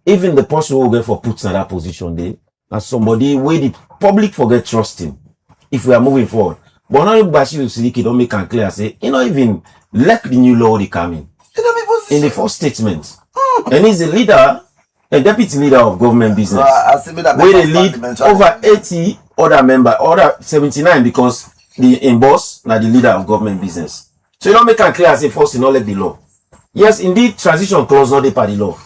even the person who will get for puts in that position, they as somebody where the public forget trusting if we are moving forward. But Honorable Bashir Sidiki don't make it clear, say, you know, even let the new law they come in the first statement. And he's a leader, a deputy leader of government business. Where they lead over 80 other 79 because the boss now the leader of government business. So you don't make it clear as a first, you not let the law. Yes, indeed, transition clause not the party law.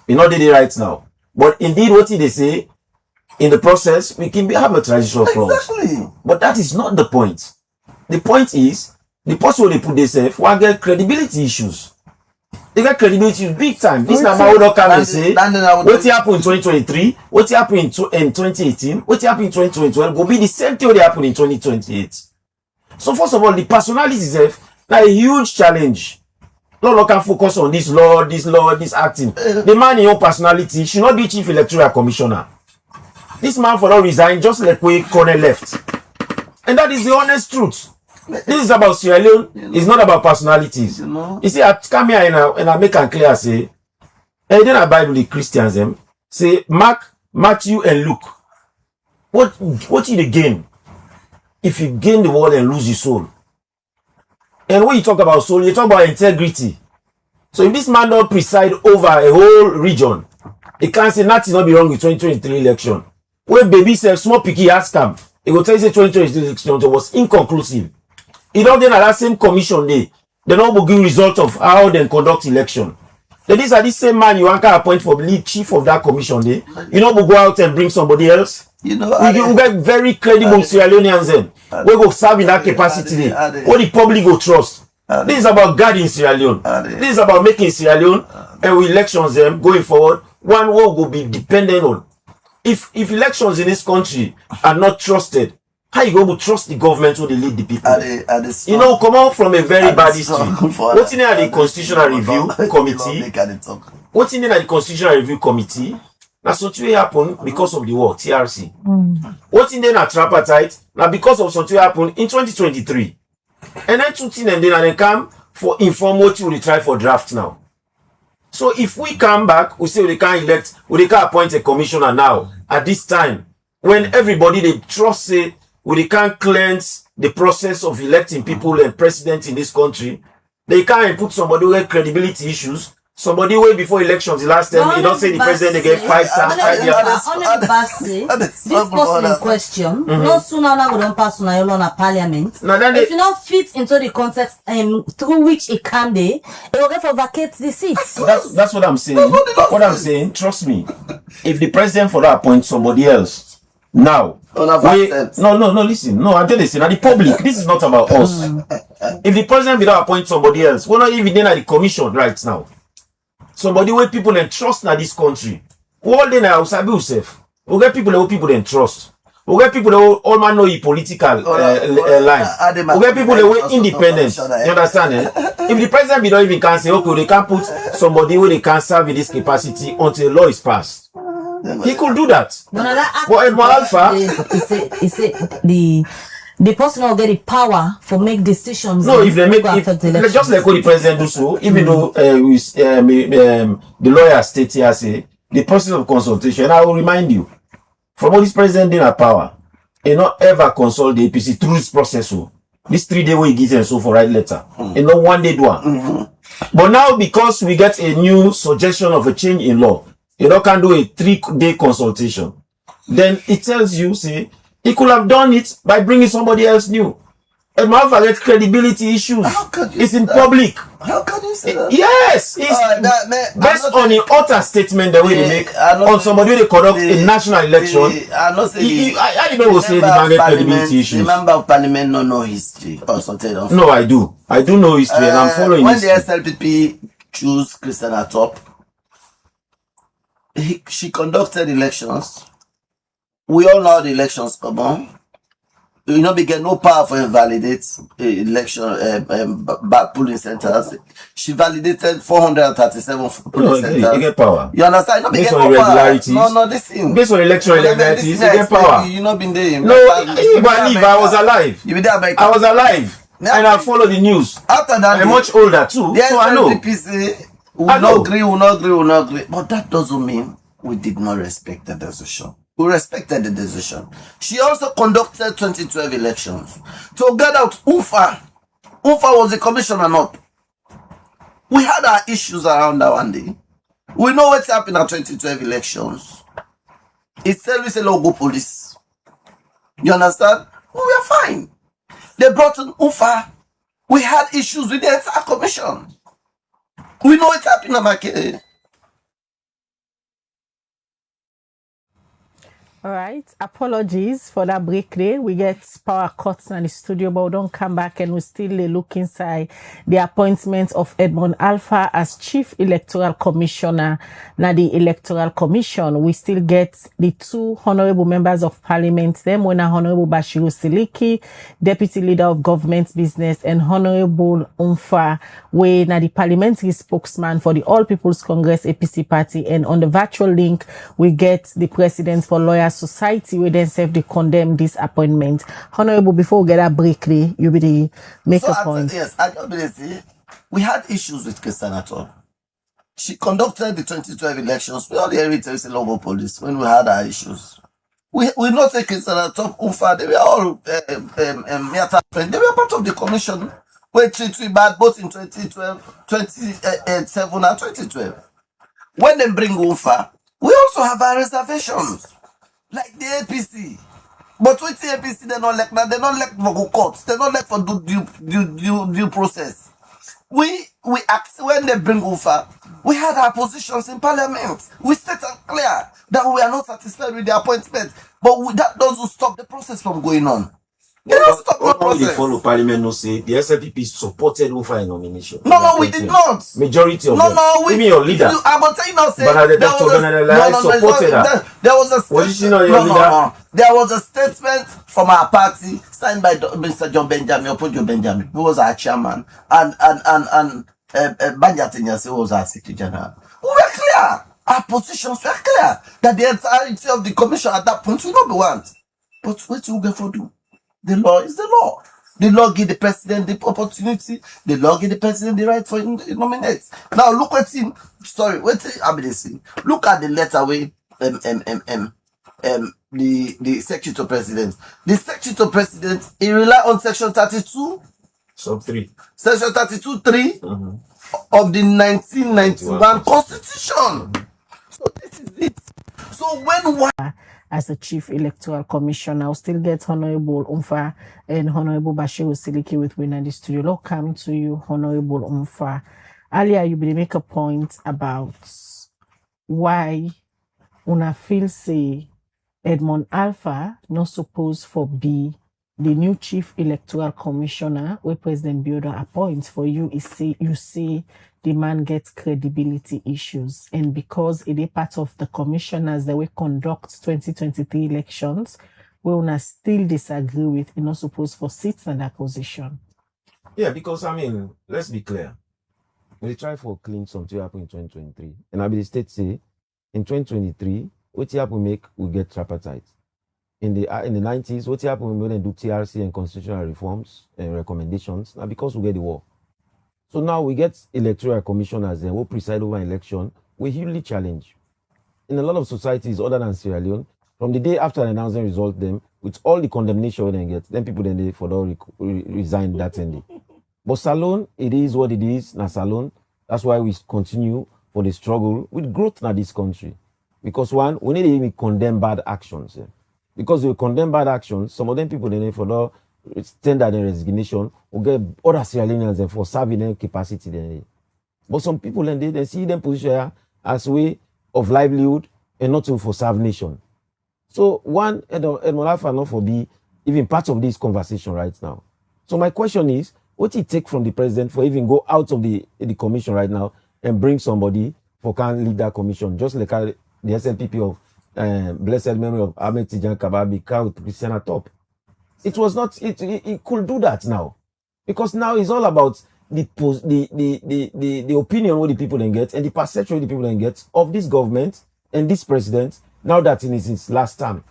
You know they right now. But indeed, what they say in the process, we can have a transition clause. Exactly. But that is not the point. The point is the person they put themselves will get credibility issues. They get credibility issues big time. This number will not come and say what happened in 2023, what happened in 2018, what happened in 2021 will be the same thing that happened in 2028. So first of all, the personality itself now a huge challenge. No can focus on this law, this acting. The man in your personality should not be chief electoral commissioner. This man for not resign just like we Corner left. And that is the honest truth. This is about Sierra Leone. It's not about personalities. You see, I come here and I make it clear, say, and then I Bible the Christians say Mark, Matthew, and Luke. What you gain if you gain the world and lose your soul? And when you talk about soul, you talk about integrity. So if this man don't preside over a whole region, he can't say nothing not be wrong with 2023 election. When baby said small picky ask him, he will tell you say 2023 election was inconclusive. He don't get that same commission day. They don't give result of how they conduct election. Then these are the same man you want to appoint for lead chief of that commission day. You know, we go out and bring somebody else. You know, we get very credible Sierra Leoneans then. We go serve in that capacity. What the public go trust. This is about guarding Sierra Leone. This is about making Sierra Leone and with elections them going forward. One will be dependent on. If elections in this country are not trusted, how you going to trust the government who they lead the people? You know, come out from a very bad history. What's in the Constitutional Review Committee? What's in the Constitutional Review Committee? Now something happened because of the war, TRC. What's in there tripartite? Now because of something happened in 2023. And then 2 things and then come for informal what we try for draft now. So if we come back, we say we can't elect, we can't appoint a commissioner now at this time when everybody they trust say we can't cleanse the process of electing people and president in this country. They can't put somebody with credibility issues. Somebody way before elections the last time, you don't say the president they get 5 times 5 years. This person in question, no sooner now we don't pass on a parliament. If you not fit into the context through which it can be, it will get for vacate the seats. That's what I'm saying. What I'm saying, trust me. If the president for that appoint somebody else now, listen. No, I'm telling you, now the public, this is not about us. If the president will not appoint somebody else, we're not even in the commission right now. Somebody where people and trust in this country. All day now, yourself. We get people who people and trust. We get people who all man know political line. We get people who are independent. You understand? If the president be not even can say, okay, they can't put somebody where they can serve in this capacity until law is passed. He could do that. But Edmond Alpha, he said the person will get the power for make decisions. No, if they make it, just like what the president do so, even though the lawyer state here say the process of consultation, I will remind you, from all this president in power, he not ever consult the APC through this process. So this 3 day way he gives and so for right letter. And not 1 day do one. But now because we get a new suggestion of a change in law, you know can do a 3 day consultation. Then it tells you, say, He could have done it by bringing somebody else new. Edmond Alpha gets credibility issues. It's in public. How can you say that? Yes, it's based on an utter statement the way they make on somebody they conduct a national election. I'm not saying I don't know say the man get credibility issues. The member of parliament no know history or something. No, I do. I do know history and I'm following when history. When the SLPP choose Christiana Top, she conducted elections. We all know the elections come on. You know, we get no power for invalidate election polling centers. She validated 437 polling centers. You get power. You understand? You know, based on irregularities. No, this thing. Based on electoral irregularities, you get power. You not been there. No, I was alive. You be there, America. I was alive. And I follow the news. After that, I'm much older too, so I know. We not agree. But that doesn't mean we did not respect the decision. We respected the decision. She also conducted 2012 elections to get out UFA. UFA was the commissioner or not. We had our issues around that one day. We know what's happened at 2012 elections. It's service a logo police. You understand? We were fine. They brought in UFA. We had issues with the entire commission. We know what's happened, Amake. All right. Apologies for that break there. We get power cuts in the studio, but we don't come back and we still look inside the appointment of Edmond Alpha as Chief Electoral Commissioner. Now the Electoral Commission, we still get the two honorable members of parliament. Them when Honorable Bashiru Siliki, Deputy Leader of Government Business, and Honorable Umfa, where now the parliamentary spokesman for the All People's Congress APC party. And on the virtual link, we get the President for Lawyers Society, we then say they condemn this appointment. Honorable, before we get a break, you be the make a point. Yes, I just say we had issues with Christiana Top. She conducted the 2012 elections. We all the heritage logo police when we had our issues. We not say Christiana Top, Ufa, they were all they were part of the commission. We treat we bad both in 2012, 2007 and 2012. When they bring Ufa, we also have our reservations. Like the APC. But with the APC, they don't like that. They don't like for go courts. They don't like for due process. We act when they bring over, we had our positions in parliament. We set it clear that we are not satisfied with the appointment. But that doesn't stop the process from going on. They don't stop the process. They follow parliament no say the SLPP supported Ufa in nomination. No, we did not. Majority of them. Even your leader. I'm going to tell you now, say, but the Dr. supported her. There was a statement. No. There was a statement from our party signed by Mr. John Benjamin, Opojo Benjamin, who was our chairman, and Banyatinya was our secretary general. We were clear. Our positions were clear that the entirety of the commission at that point will not be want. But what you get for do? The law is the law. The law give the president the opportunity. The law give the president the right for him to nominate. Now look at him. Sorry, wait till I be saying. Look at the letter way the secretary to president. The secretary to president he rely on section 32 sub 3. Section 32(3) of the 1991 Constitution. So this is it. So when as the Chief Electoral Commissioner, I'll still get Honorable Umfa and Honorable Bashiru Siliki with me in the studio. I'll come to you, Honorable Umfa. Earlier, you will make a point about why una feel say Edmond Alpha not supposed for be the new Chief Electoral Commissioner where President Biodo appoints for you. You say the man gets credibility issues, and because it is part of the commissioners that will conduct 2023 elections, we will still disagree with, you're not supposed for sit in that position. Yeah, because I mean, let's be clear. We try for clean something happen in 2023, and I be the state say in 2023, what happen make we get tripartite. In the 90s, what happened when we do TRC and constitutional reforms and recommendations? Now because we get the war. So now we get electoral commissioners and who preside over election, we hugely challenge. In a lot of societies other than Sierra Leone, from the day after the announcement result them, with all the condemnation they get, then people then they for resign that end. But Salon, it is what it is, na Salon. That's why we continue for the struggle with growth in this country. Because one, we need to even condemn bad actions. because they condemn bad actions. Some of them people then for no tender their resignation or get other Sierra Leoneans and for serving their capacity then. But some people then they see them position as way of livelihood and not to for serve nation. So one Edmond Alpha not for be even part of this conversation right now. So my question is, what it take from the president for even go out of the commission right now and bring somebody for can lead that commission, just like the SNPP of blessed memory of Ahmed Tijan Kababi, with Christian at top. It was not. It could do that now, because now it's all about the opinion what the people then get and the perception the people then get of this government and this president now that in his last term.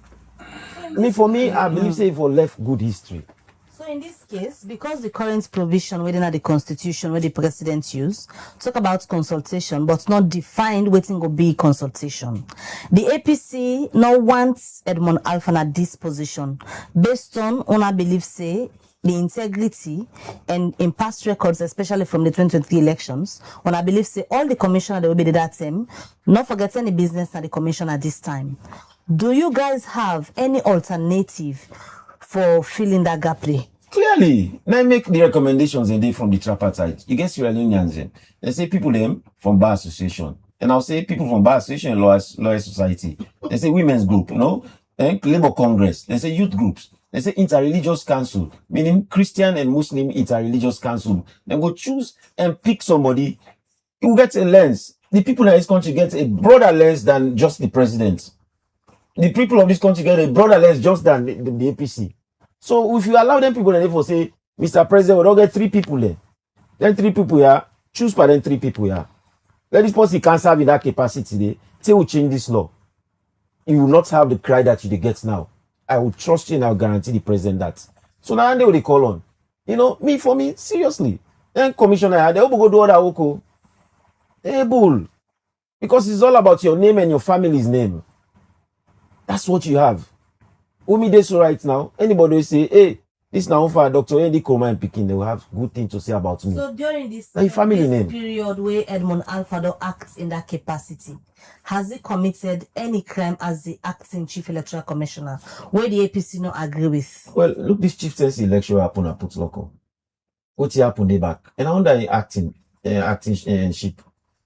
For me, I believe say for left good history. So in this case, because the current provision within the constitution where the president use talk about consultation but not defined waiting will be consultation, the APC now wants Edmond Alpha at this position based on I believe say the integrity and in past records, especially from the 2023 elections, when I believe say all the commissioner that will be that time, not forget any business at the commission at this time. Do you guys have any alternative for filling that gap there? Clearly, now make the recommendations and they from the tripartite. You get Sierra Leoneans, they say people them from Bar Association. And I'll say people from Bar Association and Lawyer Society. They say women's group, and Labour Congress. They say youth groups. They say interreligious council, meaning Christian and Muslim interreligious council. Then go choose and pick somebody who gets a lens. The people in this country get a broader lens than just the president. The people of this country get a broader lens just than the APC. So if you allow them people then for say, Mr. President, we don't get 3 people there. Then 3 people here, choose by them 3 people here. Let this person can serve in that capacity there. Say we change this law. You will not have the cry that you get now. I will trust you and I'll guarantee the president that. So now they will call on. For me, seriously. Then commissioner, they will go do other oko. Able. Because it's all about your name and your family's name. That's what you have. Umi dey so right now, anybody will say, hey, this now for Dr. Andy Coleman and Pikin, they will have good things to say about me. So during this family name period where Edmond Alfado acts in that capacity, has he committed any crime as the acting chief electoral commissioner where the APC not agree with? Well, look, this chieftaincy election happened at Put Local. What happened they back? And I wonder acting ship.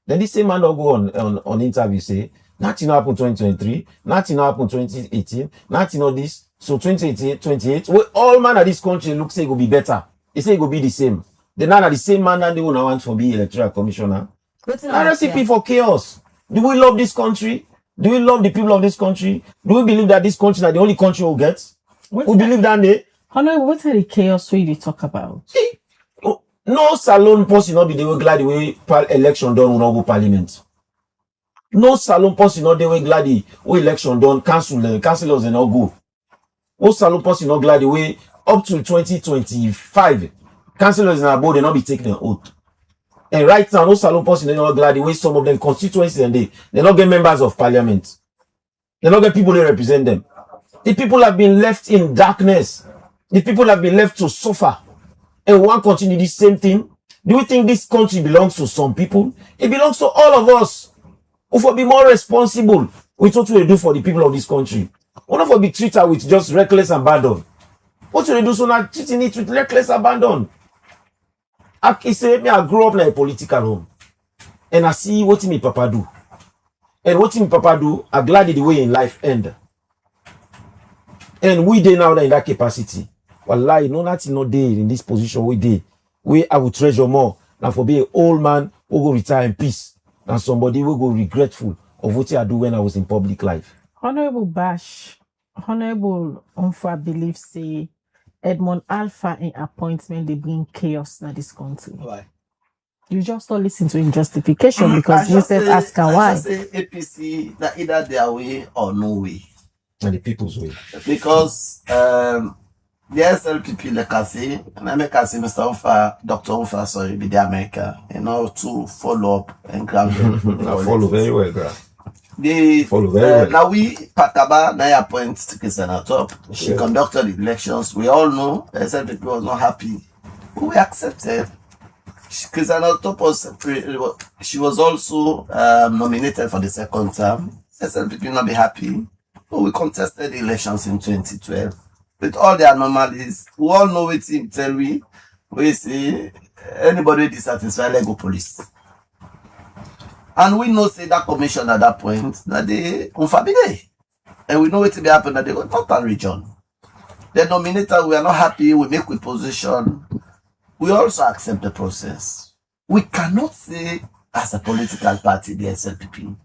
Then this same man will go on interview say, nothing happened 2023, nothing happened 2018, nothing on this. So 2028, well, all man of this country look say it will be better. They say it will be the same. The now the same man that they will want for be electoral commissioner. A recipe for chaos. Do we love this country? Do we love the people of this country? Do we believe that this country is the only country will get? We believe that day. Honorable, what are the chaos we talk about? See, no salon person not be the way glad the way election done will not go parliament. No salon person not the way glad the way election done councillors and not go. No salon person not glad the way up to 2025 councillors in our board they not be taking an oath. And right now, no salon person they not glad the way some of them constituencies and they not get members of parliament. They not get people that represent them. The people have been left in darkness. The people have been left to suffer. And we want to continue the same thing. Do we think this country belongs to some people? It belongs to all of us. We will be more responsible with what we do for the people of this country. We not be treated with just reckless abandon. What we do so now treating it with reckless abandon. I grew up in a political home. And I see what my papa do. And what my papa do, I'm glad the way in life end. And we dey now in that capacity. Wallahi, no nothing not there in this position we dey. I will treasure more than for being an old man who go retire in peace. And somebody who go regretful of what I do when I was in public life. Honorable Bash, Honorable Onfa believes say Edmond Alpha in appointment they bring chaos in this country. Why? You just don't listen to him justification because you said ask her why. I just say APC that either their way or no way. And the people's way. Because the SLPP, like I say, and I make I say Mr. Onfa, Dr. Onfa, sorry, be the America, to follow up and grab them. I follow very well, girl. They follow very well. Now we Pakaba now appoint Christiana top. She conducted the elections. We all know the SLPP was not happy. We accepted. Christiana top she was also nominated for the second term. SLPP not be happy. But we contested the elections in 2012 with all the anomalies. We all know what him tell we say anybody dissatisfied, let go police. And we know say that commission at that point that they unfamiliar. And we know what will happen that they go northern region. The nominator, we are not happy, we make with position. We also accept the process. We cannot say as a political party, the SLPP,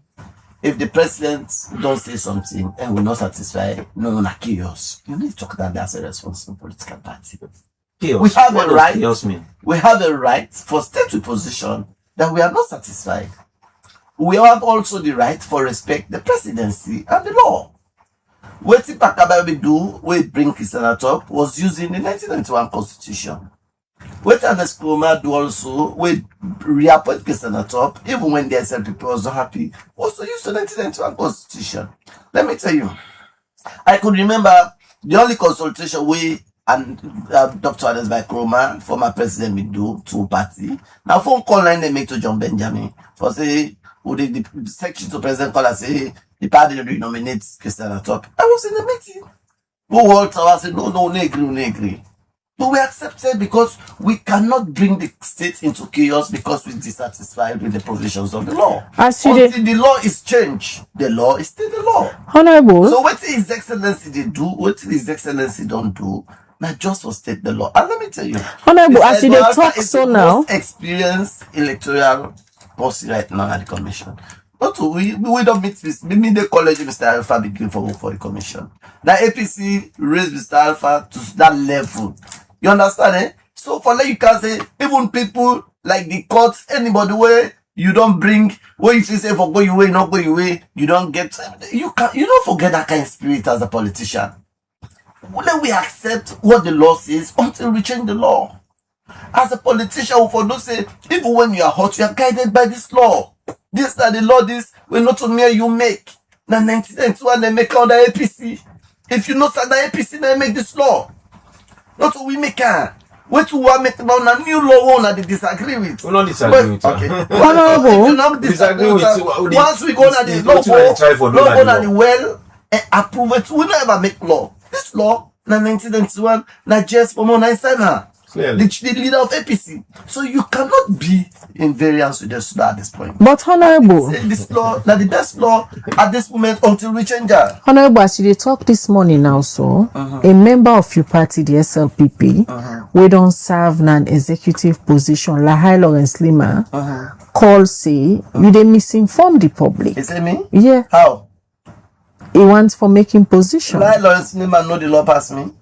if the president don't say something and we're not satisfied, no, not chaos. You need to talk that as a responsible political party. Chaos. We have What a does right. chaos mean? We have a right for state to position that we are not satisfied. We have also the right for respect the presidency and the law. What Pakababi do, we bring Christiana top, was using the 1991 constitution. What Ernest Kroma do also, we reappoint Christiana top, even when the SLPP was not happy, also used the 1991 constitution. Let me tell you, I could remember the only consultation we and Dr. Ernest Kroma, former president, we do to party. Now phone call line they make to John Benjamin for say, who the section to president call and say, the party nominates Christiana top. I was in the meeting. Who Walter was saying, no, no agree. But we accepted because we cannot bring the state into chaos because we're dissatisfied with the provisions of the law. Until the law is changed, the law is still the law. Honorable. So what His Excellency they do, what His Excellency don't do, not just for state the law. And let me tell you, Honorable, as you talk so now, most experienced electoral policy right now at the commission. But we don't meet the college Mr. Alpha begin for the commission. The APC raised Mr. Alpha to that level. You understand, eh? So for that you can say even people like the courts, anybody where you don't bring, where if you say for go your way, not go your way, you don't get, you don't forget that kind of spirit as a politician. Then we accept what the law says until we change the law. As a politician, for those say, even when you are hot, you are guided by this law. This that the law this will not only you make. Now 1991 they make on the APC. If you know that the APC they make this law. Not we make what we want make about a new law one that they disagree with. We don't disagree with okay. Honorable, you not disagree with once we go on the law on the well approve it, we don't ever make law. This law na 1991 na just for more nice time. The leader of APC. So you cannot be in variance with this law at this point. But Honorable, this law, now the best law at this moment until we change it. Honorable, as you talk this morning also, a member of your party, the SLPP, we don't serve an executive position, Lahai Lawrence Lima, call say, you they misinform the public. Is it me? Yeah. How? He wants for making position. Lahai Lawrence Lima know the law pass me.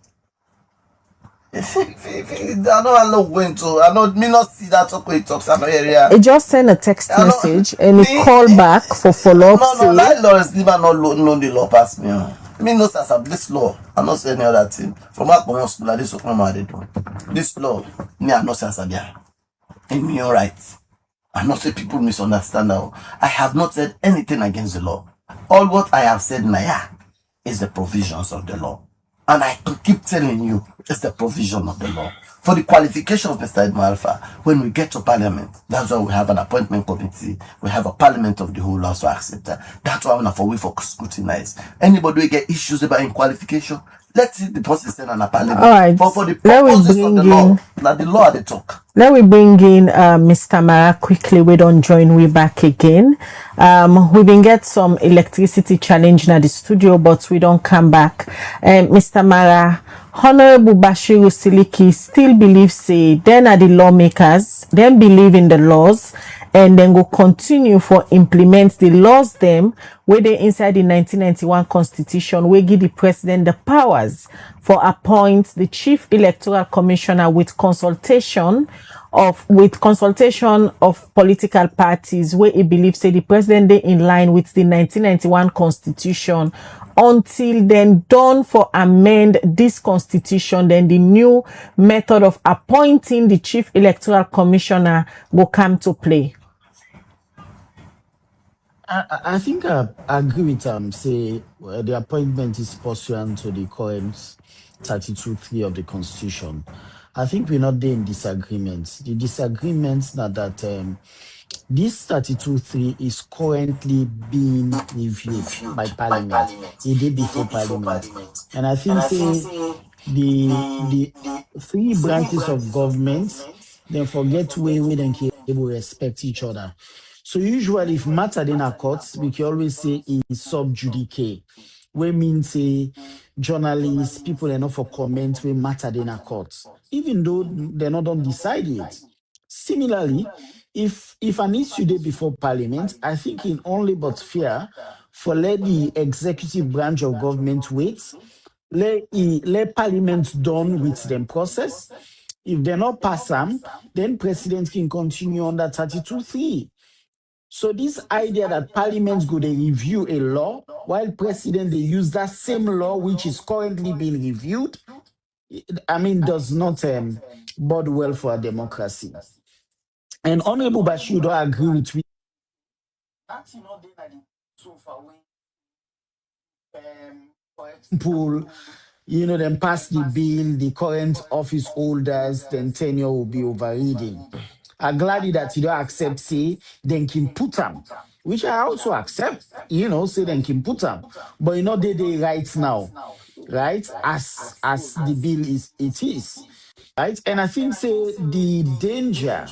I know going to. I know me not see that talk when he talks about area. He just sent a text message and he called back for follow-up. No, like Lawrence Lima not know the law pass me. Me knows as of this law. I'm not saying any other thing. From my common school, like this they do. This law, me I'm not saying as in me all right. I'm not saying people misunderstand now. I have not said anything against the law. All what I have said now is the provisions of the law. And I keep telling you, it's the provision of the law. For the qualification of Mr. Edmund Alpha, when we get to parliament, that's why we have an appointment committee. We have a parliament of the whole house to accept that. That's why we for scrutinize. Anybody who get issues about in qualification, let's see the person send on a parliament. All right. For the purposes of the law, that the law they talk. Let me bring in Mr. Mara quickly. We don't join we back again. We've been get some electricity challenge in the studio, but we don't come back. Mr. Mara, Honorable Bashiru Siliki still believes say then are the lawmakers, then believe in the laws, and then go continue for implement the laws them where they inside the 1991 constitution where give the president the powers for appoint the chief electoral commissioner with consultation of political parties where he believes say the president they in line with the 1991 constitution until then done for amend this constitution, then the new method of appointing the chief electoral commissioner will come to play. I think I agree with say the appointment is pursuant to the current 32(3) of the Constitution. I think we're not there in disagreements. The disagreements now that This 32.3 is currently being reviewed by Parliament, a day before Parliament. And I think say the three branches of government then forget way they can able respect each other. So usually if matter in a courts, we can always say is sub judice. We mean say journalists, people enough for comment we matter in a courts, even though they're not done decide it. Similarly, if an issue day before Parliament, I think in only but fair for let the executive branch of government wait, let Parliament done with them process. If they're not pass them, then President can continue under 32.3. So this idea that Parliament go to review a law while President they use that same law which is currently being reviewed, I mean, does not bode well for a democracy. And Honorable Bashir do agree with me. For example, then pass the bill, the current office holders, then tenure will be overridden. I'm glad that you don't accept, say, then can put them, which I also accept, say then can put them. But they right now, right? As the bill it is. Right? And I think say the danger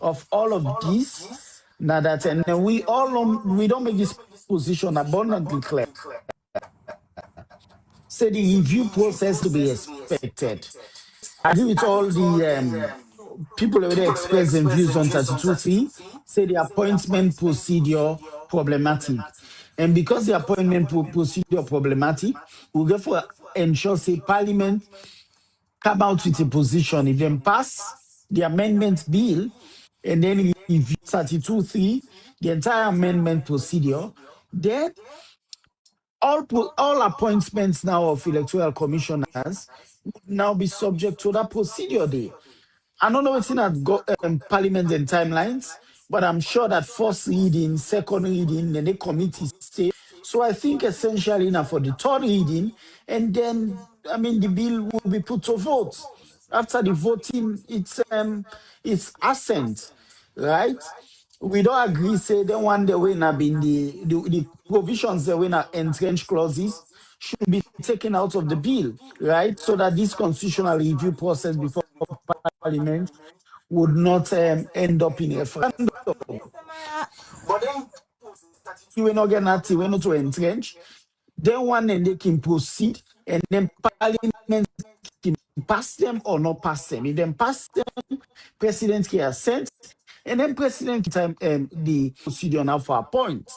of all of this, now that and we don't make this position abundantly clear. Say the review process to be expected. I agree with all the people already expressed their views on 32.3, say the appointment procedure problematic. And because the appointment procedure problematic, we'll therefore ensure, say, Parliament come out with a position. If them pass the amendment bill and then review 32.3, the entire amendment procedure, then all appointments now of electoral commissioners would now be subject to that procedure day. I don't know what's in at Parliament and timelines, but I'm sure that first reading, second reading, then the committee stay. So I think essentially now for the third reading, and then the bill will be put to vote. After the voting, it's assent, right? We don't agree, say they want the winner being the provisions the winner entrenched clauses should be taken out of the bill, right? So that this constitutional review process before Parliament would not end up in a referendum. But then we're not getting that, we're not to entrench. Then one and they can proceed, and then Parliament can pass them or not pass them. If they pass them, President can assent, and then President can the procedure now for a point.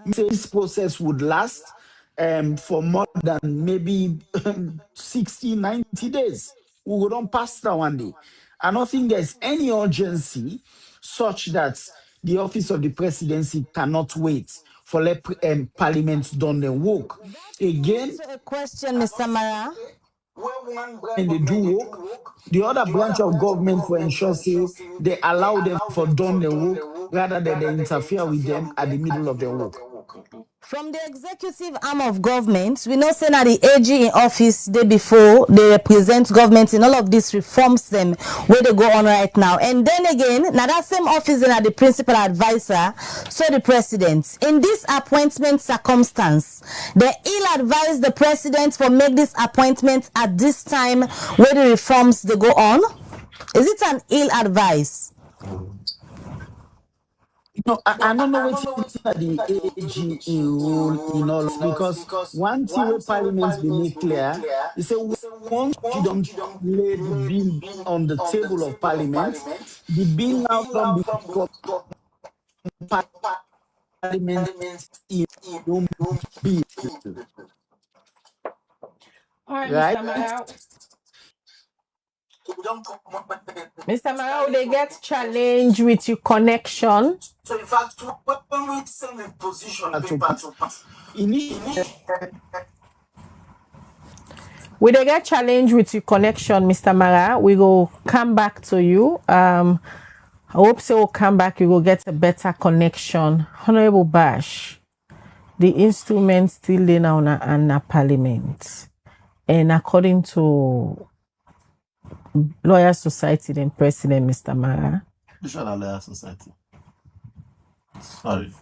This process would last for more than maybe 60, 90 days. We would not pass that one day. I don't think there's any urgency such that the office of the presidency cannot wait for let Parliament done their work. Again, A question, Mr. Mara. and they do work, the other branch of government for ensure say they allow them for done their work rather than they interfere with them at the middle of their work. From the executive arm of government, we know say that the AG in office day before they represent government in all of these reforms them where they go on right now. And then again, now that same office and the principal advisor, so the president. In this appointment circumstance, they ill advise the president for make this appointment at this time where the reforms they go on. Is it an ill advice? No, I don't know what's the AG rule in all because one thing where Parliament be made clear is say once you don't lay the bill on the table of Parliament, the bill now don't become Parliament bill. All right, Right? Mr. Mara. Mr. Mara, they get challenged with your connection. So in fact, when we send a position paper initially, We they get challenged with your connection, Mr. Mara. We will come back to you. I hope so. We'll come back. You will get a better connection. Honorable Bash, the instrument still in our Parliament, and according to Lawyer Society and President Mr. Mara. Which one are Lawyer Society? Sorry.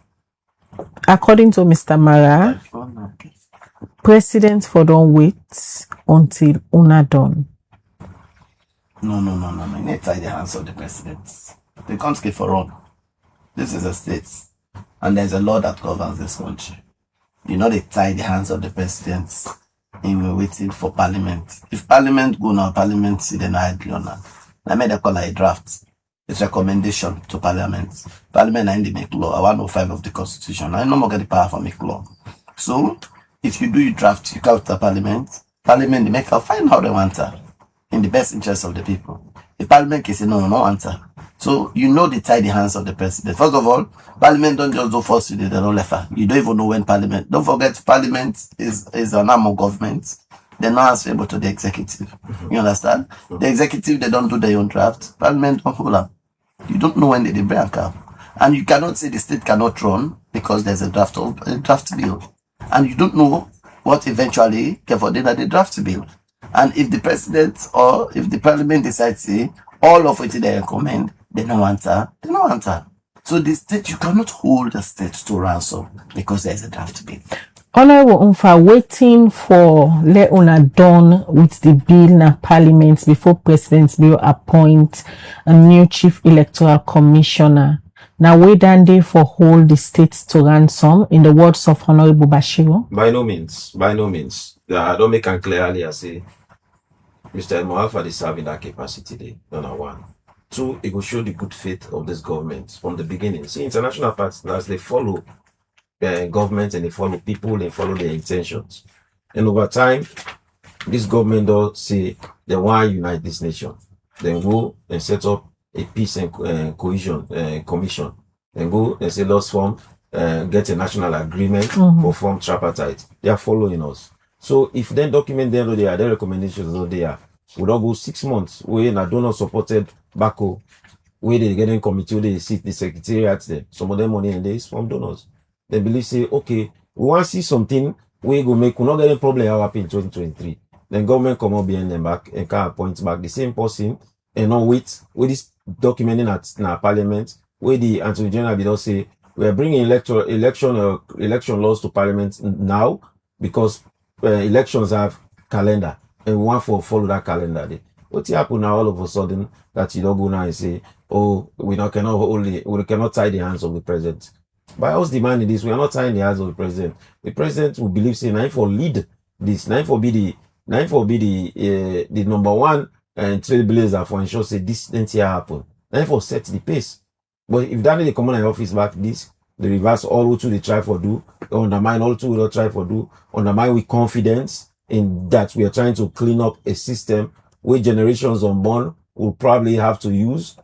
According to Mr. Mara, Okay. president for don't wait until una done. No. You need to tie the hands of the presidents. They can't skip for all. This is a state, and there's a law that governs this country. You know, they tie the hands of the presidents in waiting for parliament. If parliament go now, parliament see, then I agree on that. I made a call a draft. It's recommendation to parliament. Parliament I need make law. 105 of the constitution. I no more get the power for make law. So if you do your draft, you go to parliament. Parliament they make a find how they want to in the best interest of the people. The parliament can say no answer. So you know they tie the hands of the president. First of all, parliament don't just do force you, they don't left. You don't even know when parliament. Don't forget, parliament is an arm of government. They're not answerable to the executive. You understand? The executive they don't do their own draft. Parliament don't hold up. You don't know when they break up. And you cannot say the state cannot run because there's a draft bill. And you don't know what eventually can for the draft bill. And if the president or if the parliament decides say all of it they recommend, they don't answer. So the state, you cannot hold the state to ransom because there's a draft bill. Honorable Unfa, waiting for let una done with the bill na parliament before President Bill appoint a new chief electoral commissioner. Now wait day for hold the states to ransom, in the words of Honorable Bashiru. By no means. I don't make it clearly. I say Mr. Alfa is serving that capacity there, number one. Two, it will show the good faith of this government from the beginning. See, international partners, they follow the government and they follow people, they follow their intentions. And over time, this government does say they want to unite this nation. Then go and set up a peace and cohesion commission. Then go and say, let's form, get a national agreement for form tripartite. They are following us. So if then document them they are, their recommendations are there, we don't go 6 months where na donor supported Bako, where they get in committee, where they sit the secretariat there. Some of them money and they is from donors. They believe say, okay, we want to see something we go make, we not get a problem happen in 2023. Then government come up behind them back and can appoint back the same person and not wait with this documenting at parliament where the Attorney General will say we are bringing election laws to parliament now because elections have calendar and we want to follow that calendar day. What happen now all of a sudden that you don't go now and say, oh, we cannot tie the hands of the president. By us demanding this, we are not tying the hands of the president. The president will believe saying nine for lead this, nine for be the number one trailblazer for ensure say this didn't here happen. Nine for set the pace. But if that they come on the office back this, the reverse all to they try for do, undermine all to we don't try for do, undermine with confidence in that we are trying to clean up a system where generations unborn will probably have to use.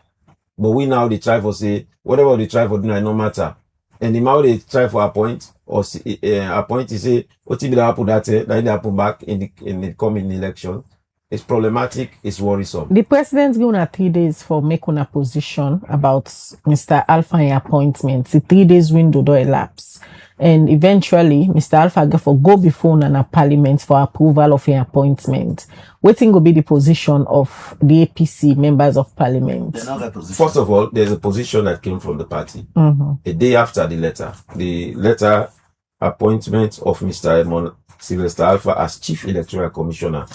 But we now they try for say whatever they try for do no matter. And the more they try for appoint or appoint you say what if they happen that they happen back in the coming election. It's problematic, it's worrisome. The president's given 3 days for making a position about Mr. Alpha appointment. The 3 days window do elapse. And eventually, Mr. Alpha get for go before a parliament for approval of an appointment. Waiting will be the position of the APC members of parliament. First of all, there's a position that came from the party. A day after the letter appointment of Mr. Edmond Sylvester Alpha as Chief Electoral Commissioner.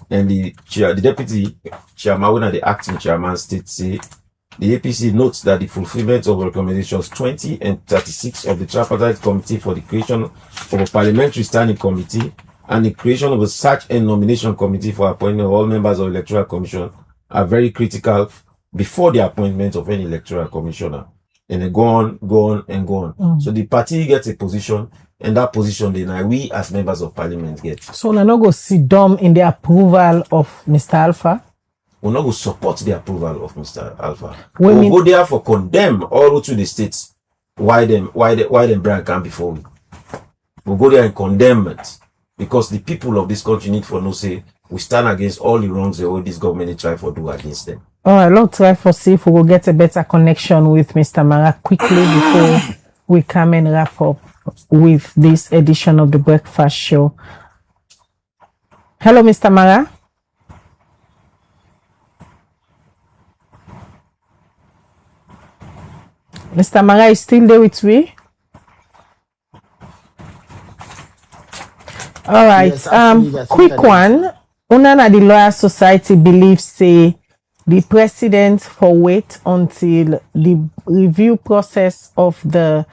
And the deputy chairman and the acting chairman states say the APC notes that the fulfillment of recommendations 20 and 36 of the tripartite committee for the creation of a parliamentary standing committee and the creation of a search and nomination committee for appointing all members of the electoral commission are very critical before the appointment of any electoral commissioner. And they go on. So the party gets a position, and that position then we as members of parliament get. So we're not going to sit down in the approval of Mr. Alpha? We're not going to support the approval of Mr. Alpha. We'll go there for condemn all to the states why them brand can before we. We'll go there and condemn it. Because the people of this country need for no say we stand against all the wrongs that all this government try for do against them. All right, let's try for see if we will get a better connection with Mr. Mara quickly before we come and wrap up with this edition of the Breakfast Show. Hello, Mr. Mara. Mr. Mara is still there with me? All right. Yes, absolutely. I think I Quick did with one. you. Una na the Lawyer Society believes say the president for wait until the review process of the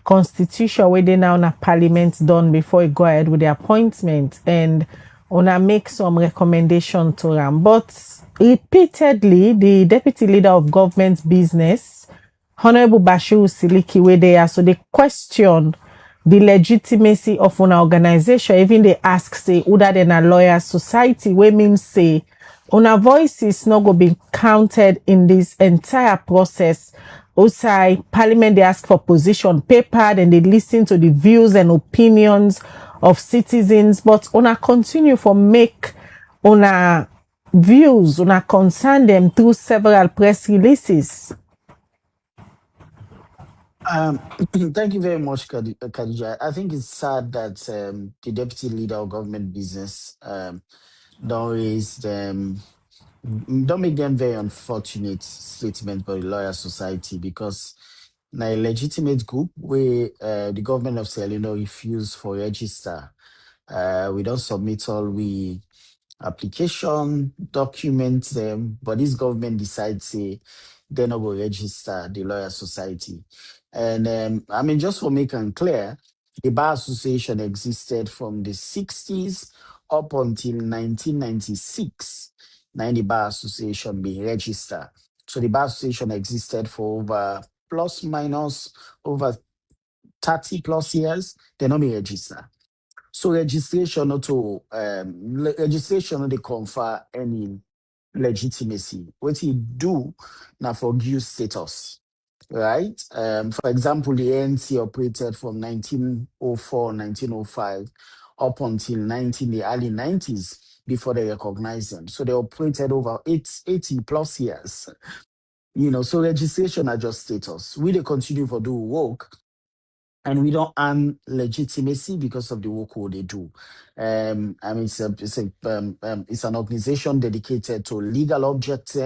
constitution where they now na parliament done before it go ahead with the appointment, and una make some recommendation to them. But repeatedly, the deputy leader of government business, Honorable Bashiru Siliki, where they are, so they question the legitimacy of an organization. Even they ask, say, other than a lawyer society, we mean say, una voice is not going to be counted in this entire process. Outside Parliament, they ask for position paper, then they listen to the views and opinions of citizens, but una continue for make una views, una concern them through several press releases. Um, Thank you very much, Khadija. I think it's sad that the deputy leader of government business don't raise them, don't make them very unfortunate statement by the lawyer society, because now a legitimate group where the government of Sierra Leone refuse for register. We don't submit all we application, document them, but this government decides say they're not going to register the lawyer society. And I mean, just for making clear, the Bar Association existed from the 60s up until 1996. Now the Bar Association be registered. So the Bar Association existed for over plus minus over 30 plus years. They not be registered. So registration not to registration not they confer any legitimacy. What he do now for due status, right? For example, the ANC operated from 1904, 1905 up until the early 90s before they recognized them. So they operated over 80 plus years. So registration are just status. We they continue for do work, and we don't earn legitimacy because of the work what they do. I mean, it's an organization dedicated to legal objects.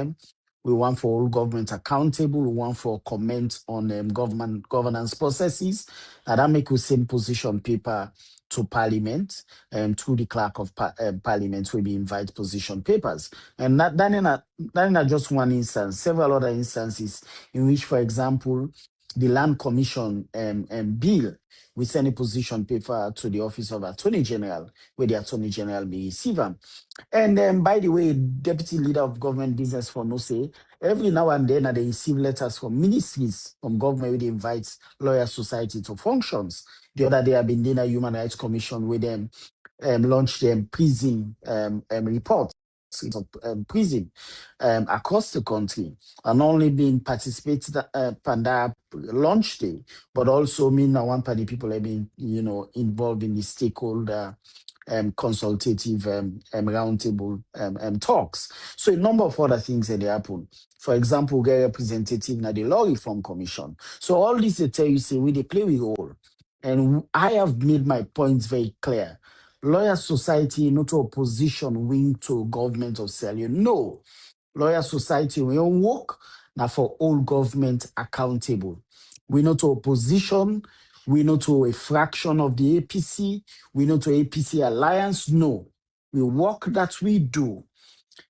We want for all government accountable. We want for comment on government governance processes, and that make we same position paper to Parliament and through the clerk of Parliament will be invite position papers. And that in a just one instance, several other instances in which, for example, the Land Commission bill, we send a position paper to the Office of Attorney General, where the Attorney General may receive them. And by the way, Deputy Leader of Government Business for no say, every now and then they receive letters from ministries, from government, where they invite lawyer society to functions. The other day, I've been doing a Human Rights Commission with them, launched them prison reports of prison across the country, and only being participated on that launch day, but also mean that one party people have been involved in the stakeholder consultative roundtable talks. So a number of other things that they happen. For example, get representative na the Law Reform Commission. So all this they tell you say we they play with role. And I have made my points very clear. Lawyer society not to opposition wing to government of Sierra Leone. No. Lawyer society we don't work now for all government accountable. We not to opposition, we not to a fraction of the APC, we not to APC alliance. No. We work that we do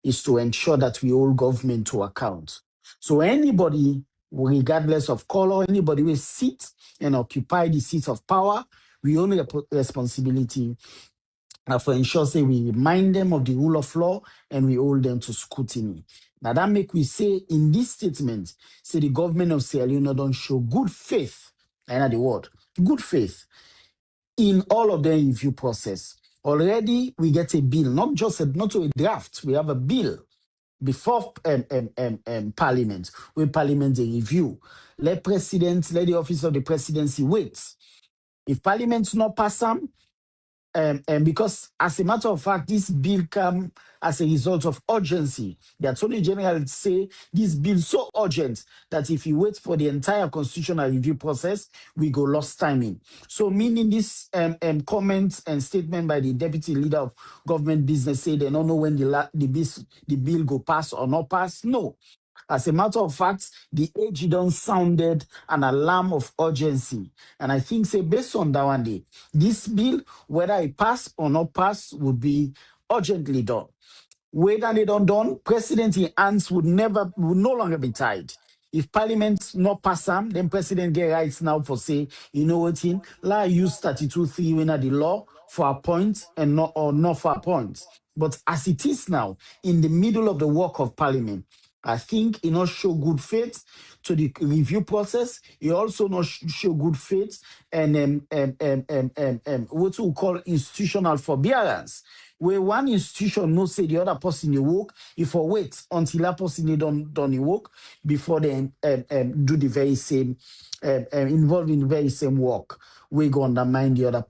is to ensure that we hold government to account. So anybody, regardless of color, anybody will sit and occupy the seat of power, we only have responsibility for ensure say we remind them of the rule of law and we hold them to scrutiny. Now that make we say in this statement, say the government of Sierra Leone don't show good faith, I know the word, good faith in all of the review process. Already we get a bill, not a draft, we have a bill before Parliament, where Parliament they review. Let the office of the presidency wait. If Parliament's not pass them, and because, as a matter of fact, this bill come as a result of urgency. The Attorney General say this bill so urgent that if you wait for the entire constitutional review process, we go lost timing. So, meaning this comment and statement by the Deputy Leader of Government Business say they don't know when the bill go pass or not pass. No, As a matter of fact, the AG done sounded an alarm of urgency. And I think, say, based on that one day, this bill, whether it pass or not pass, would be urgently done. Whether they don't done, president in hands would no longer be tied. If parliament not pass them, then president get rights now for say, you know what in, la use 32(3) when the law for appoint and not for appoint. But as it is now, in the middle of the work of parliament, I think it not show good faith to the review process. It also not show good faith and what we call institutional forbearance, where one institution no say the other person they work, if for wait until that person they done the work before they do the very same involved in the very same work, we go undermine the other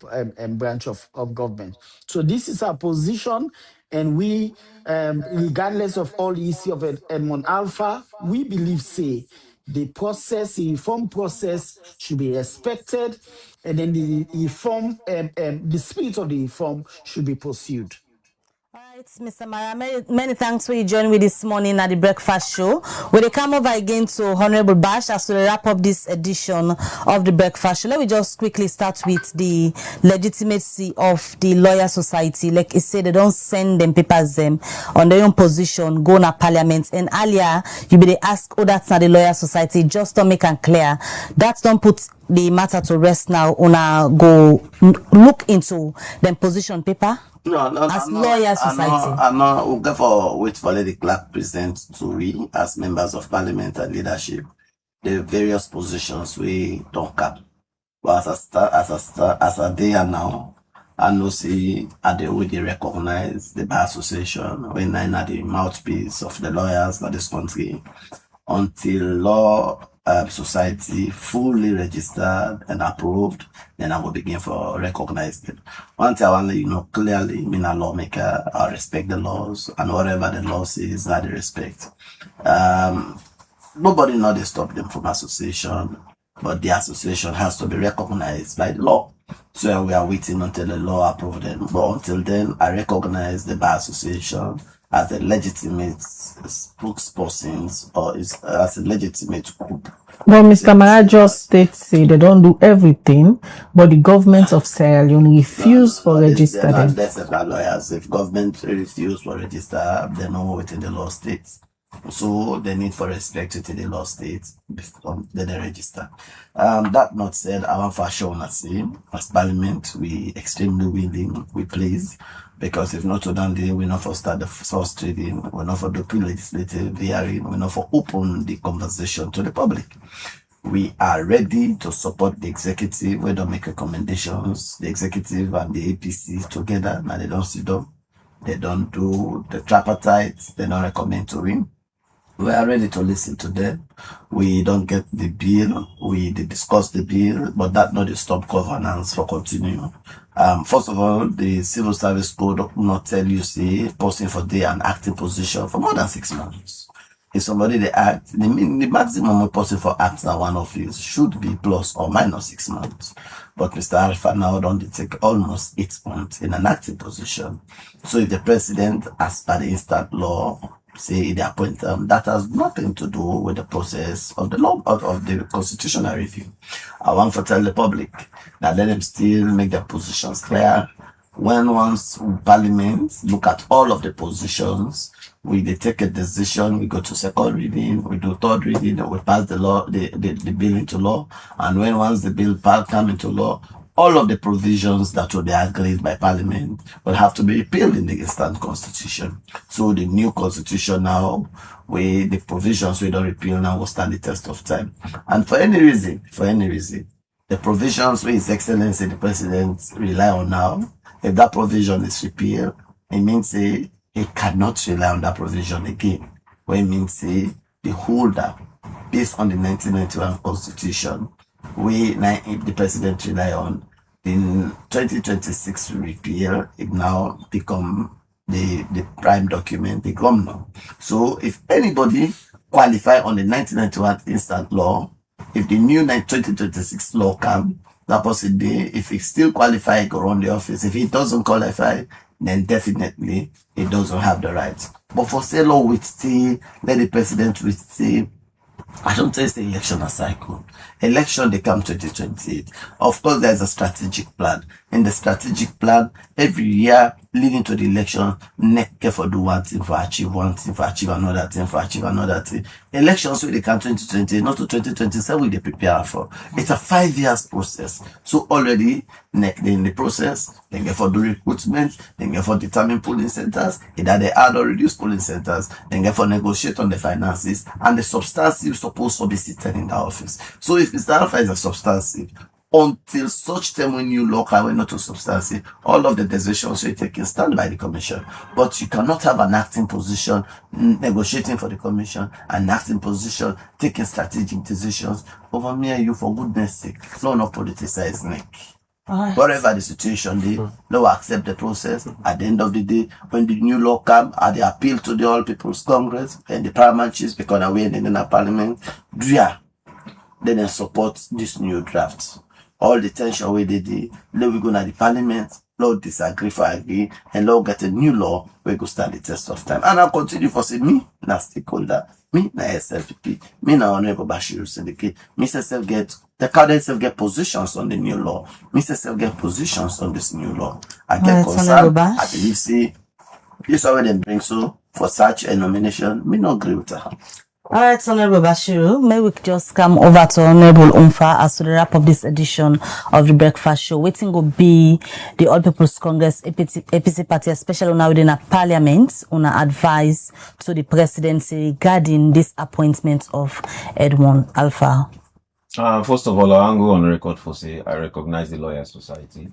branch of government. So this is our position, and we, regardless of all the issue of Edmond Alpha, we believe say the process, the reform process should be respected, and then the reform, the spirit of the reform should be pursued. All right, Mr. Mara, many thanks for you joining me this morning at the breakfast show. We'll come over again to Honorable Bash as we wrap up this edition of the breakfast show. Let me just quickly start with the legitimacy of the Lawyer Society. Like I said, they don't send them papers them on their own position, go na parliament. And earlier, you be they ask, oh, that's not the Lawyer Society, just to make it clear. That don't put the matter to rest now. Una go look into them position paper. No, as Lawyer Society. I'm not we'll therefore wait for the clerk present to we as members of parliament and leadership the various positions we don't cap. But as a day and now, I know see at the way they recognize the Bar Association when I'm at the mouthpiece of the lawyers of this country until law society fully registered and approved, then I will begin for recognizing it. One thing I want to let you know clearly, being a lawmaker, I respect the laws, and whatever the law says, I respect. Nobody know they stop them from association, but the association has to be recognized by the law. So we are waiting until the law approves them. But until then, I recognize the Bar Association as a legitimate spokespersons or as a legitimate group. Well, Mr. Mara just states say they don't do everything, but the government of Sierra Leone refuse for register them. That's about lawyers. If government refuse for register, they know within the law states. So they need for respect within the law states before they register. That not said, I want for sure not say as parliament we extremely willing, we please. Because if not to done there, we're not for start the source trading, we're not for the pre-legislative hearing, we're not for open the conversation to the public. We are ready to support the executive. We don't make recommendations. The executive and the APC together, now they don't sit down. They don't do the tripartite. They don't recommend to him. We are ready to listen to them. We don't get the bill. We discuss the bill, but that not the stop governance for continuing. First of all, the Civil Service Code will not tell you, say, posting for day an acting position for more than 6 months. If somebody they act, the maximum posting for acts at one office should be plus or minus 6 months. But Mr. Alpha now don't take almost 8 months in an acting position. So if the president, as per the instant law, say they appoint them, that has nothing to do with the process of the law of the constitutional review. I want to tell the public that let them still make their positions clear. When once Parliament look at all of the positions, they take a decision, we go to second reading, we do third reading, we pass the law, the bill into law, and when once the bill come into law, all of the provisions that will be agreed by Parliament will have to be repealed in the instant constitution. So the new constitution now, where the provisions we don't repeal now will stand the test of time. And for any reason, the provisions where His Excellency the President rely on now, if that provision is repealed, it means he cannot rely on that provision again. What it means the holder, based on the 1991 Constitution, the President rely on, in 2026 repeal, it now become the prime document, the governor. So if anybody qualify on the 1991 instant law, if the new 2026 law come, that person if he still qualify, go run the office. If he doesn't qualify, then definitely he doesn't have the right. But for say law with stay, let the president with stay. I don't think the election a cycle. Election they come 2028. Of course, there's a strategic plan. In the strategic plan, every year leading to the election, NEC for do one thing, for achieve one thing, for achieve another thing, for achieve another thing. Elections will they come 2028, not to 2027 they prepare for. It's a 5 years process. So already NEC they in the process, they get for do recruitment, they get for determine polling centers, either they add or reduce polling centers, they get for negotiate on the finances, and the substantive supposed to be sitting in the office. So if Mr. Alpha is a substantive, until such time when you look away not to substantive, all of the decisions you're taking stand by the commission. But you cannot have an acting position negotiating for the commission, an acting position taking strategic decisions over me and you, for goodness sake. No, not politicize NEC. Whatever the situation they will accept the process. At the end of the day, when the new law come, they appeal to the All People's Congress and the Paramount Chiefs because we're in the parliament, then they support this new draft. All the tension where they did, then we go to the parliament, law disagree for agree, and law get a new law where go stand the test of time. And I'll continue for say me, na stakeholder, me na SLPP, me na Honorable Bashiru syndicate, me self get the current self get positions on the new law, me self get positions on this new law. I get concerned. I believe say this already bring so for such a nomination, me not agree with her. All right, Honorable Bashiru, may we just come over to Honorable Umfa as to the wrap up this edition of the Breakfast Show. Waiting will be the All People's Congress APC party, especially now within a parliament, on advice to the presidency regarding this appointment of Edmond Alpha. First of all, I'll go on record for say I recognize the Lawyer Society,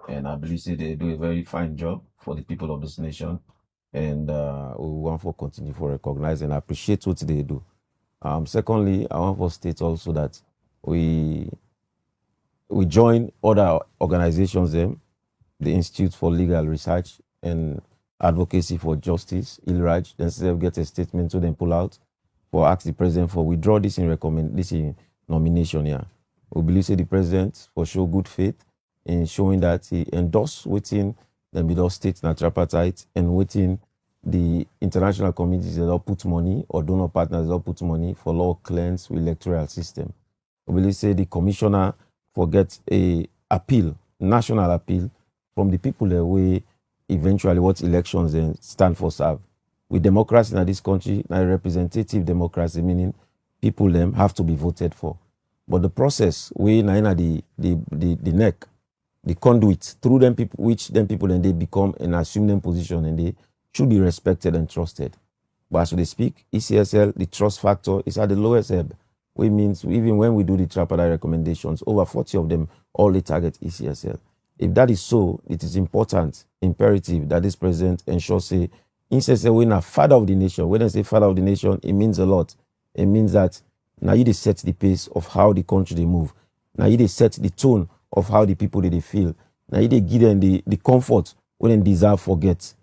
and I believe say they do a very fine job for the people of this nation. And we want to continue to recognize and appreciate what they do. Secondly, I want to state also that we join other organizations, the Institute for Legal Research and Advocacy for Justice, ILRAJ, then get a statement to them pull out for ask the president for withdraw this in nomination here. We believe say the president for show good faith in showing that he endorsed within the middle states and tripartite and within the international communities that don't put money or donor partners that don't put money for law cleanse with electoral system. We believe say the commissioner forget a appeal, national appeal from the people that way eventually what elections then stand for serve. With democracy in this country, now representative democracy, meaning people them have to be voted for. But the process we now the neck, the conduit through them people, which them people then they become and assume them position and they should be respected and trusted. But as they speak, ECSL, the trust factor is at the lowest ebb, which means even when we do the tripartite recommendations, over 40 of them only target ECSL. If that is so, it is important, imperative that this president ensures say ECSL when a father of the nation. When I say father of the nation, it means a lot. It means that now you set the pace of how the country they move. Now you set the tone of how the people they feel. Now they give them the comfort when they desire forget.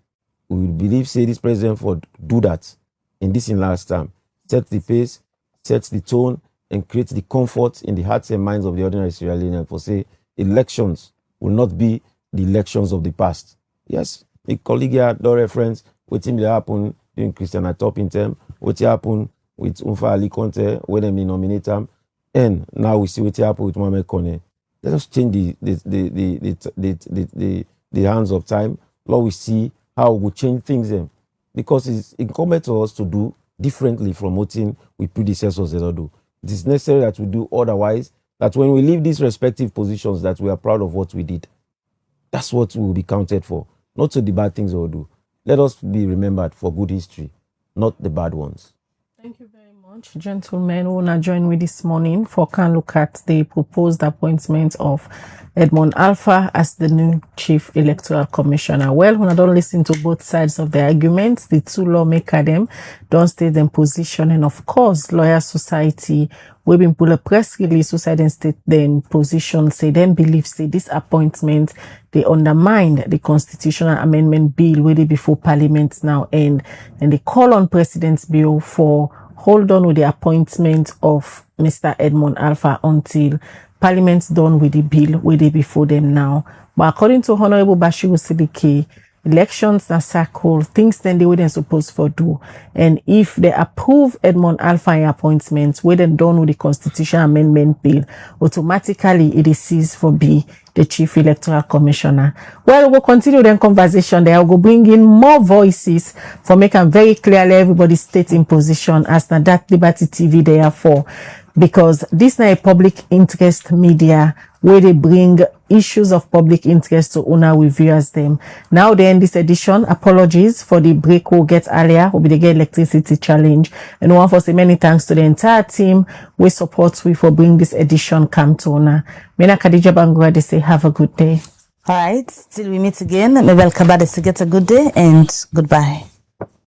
We believe say this president for do that in this in last time. Set the pace, set the tone, and create the comfort in the hearts and minds of the ordinary Sierra Leonean for say elections will not be the elections of the past. Yes, the colleague here do reference what him happen during Christian Atop in term, what happened with Umfa Ali Conte when they nominate him, and now we see what happened with Mohamed Kone. Let us change the hands of time. Lord, we see how we change things then. Because it's incumbent on us to do differently from what we predecessors that do. It is necessary that we do otherwise, that when we leave these respective positions, that we are proud of what we did. That's what we will be counted for. Not to the bad things we'll do. Let us be remembered for good history, not the bad ones. Thank you very much, gentlemen, who want join me this morning for can look at the proposed appointment of Edmond Alpha as the new Chief Electoral Commissioner. Well, when I don't listen to both sides of the arguments, the two lawmakers them don't state them position, and of course, Lawyer Society we been pull a press release who said and state them position, say them believe say this appointment they undermined the constitutional amendment bill where they before Parliament now end, and they call on President's bill for hold on with the appointment of Mr. Edmond Alpha until Parliament's done with the bill where they before them now. But according to Honorable Bashiru Siddiqui, elections na circle, things then they wouldn't supposed for do. And if they approve Edmond Alfine appointment, where they done with the Constitution Amendment Bill, automatically it is ceased for be the Chief Electoral Commissioner. Well, we'll continue the conversation there. We'll bring in more voices for making very clearly everybody state in position as na that Liberty TV therefore, because this is a public interest media where they bring issues of public interest to owner with viewers them. Now then this edition, apologies for the break we'll get earlier, will be the Get Electricity Challenge. And one for say many thanks to the entire team we support we for bring this edition come to owner. Mena Khadija Bangura, they say have a good day. All right, till we meet again, Mabel Kabade, get a good day and goodbye.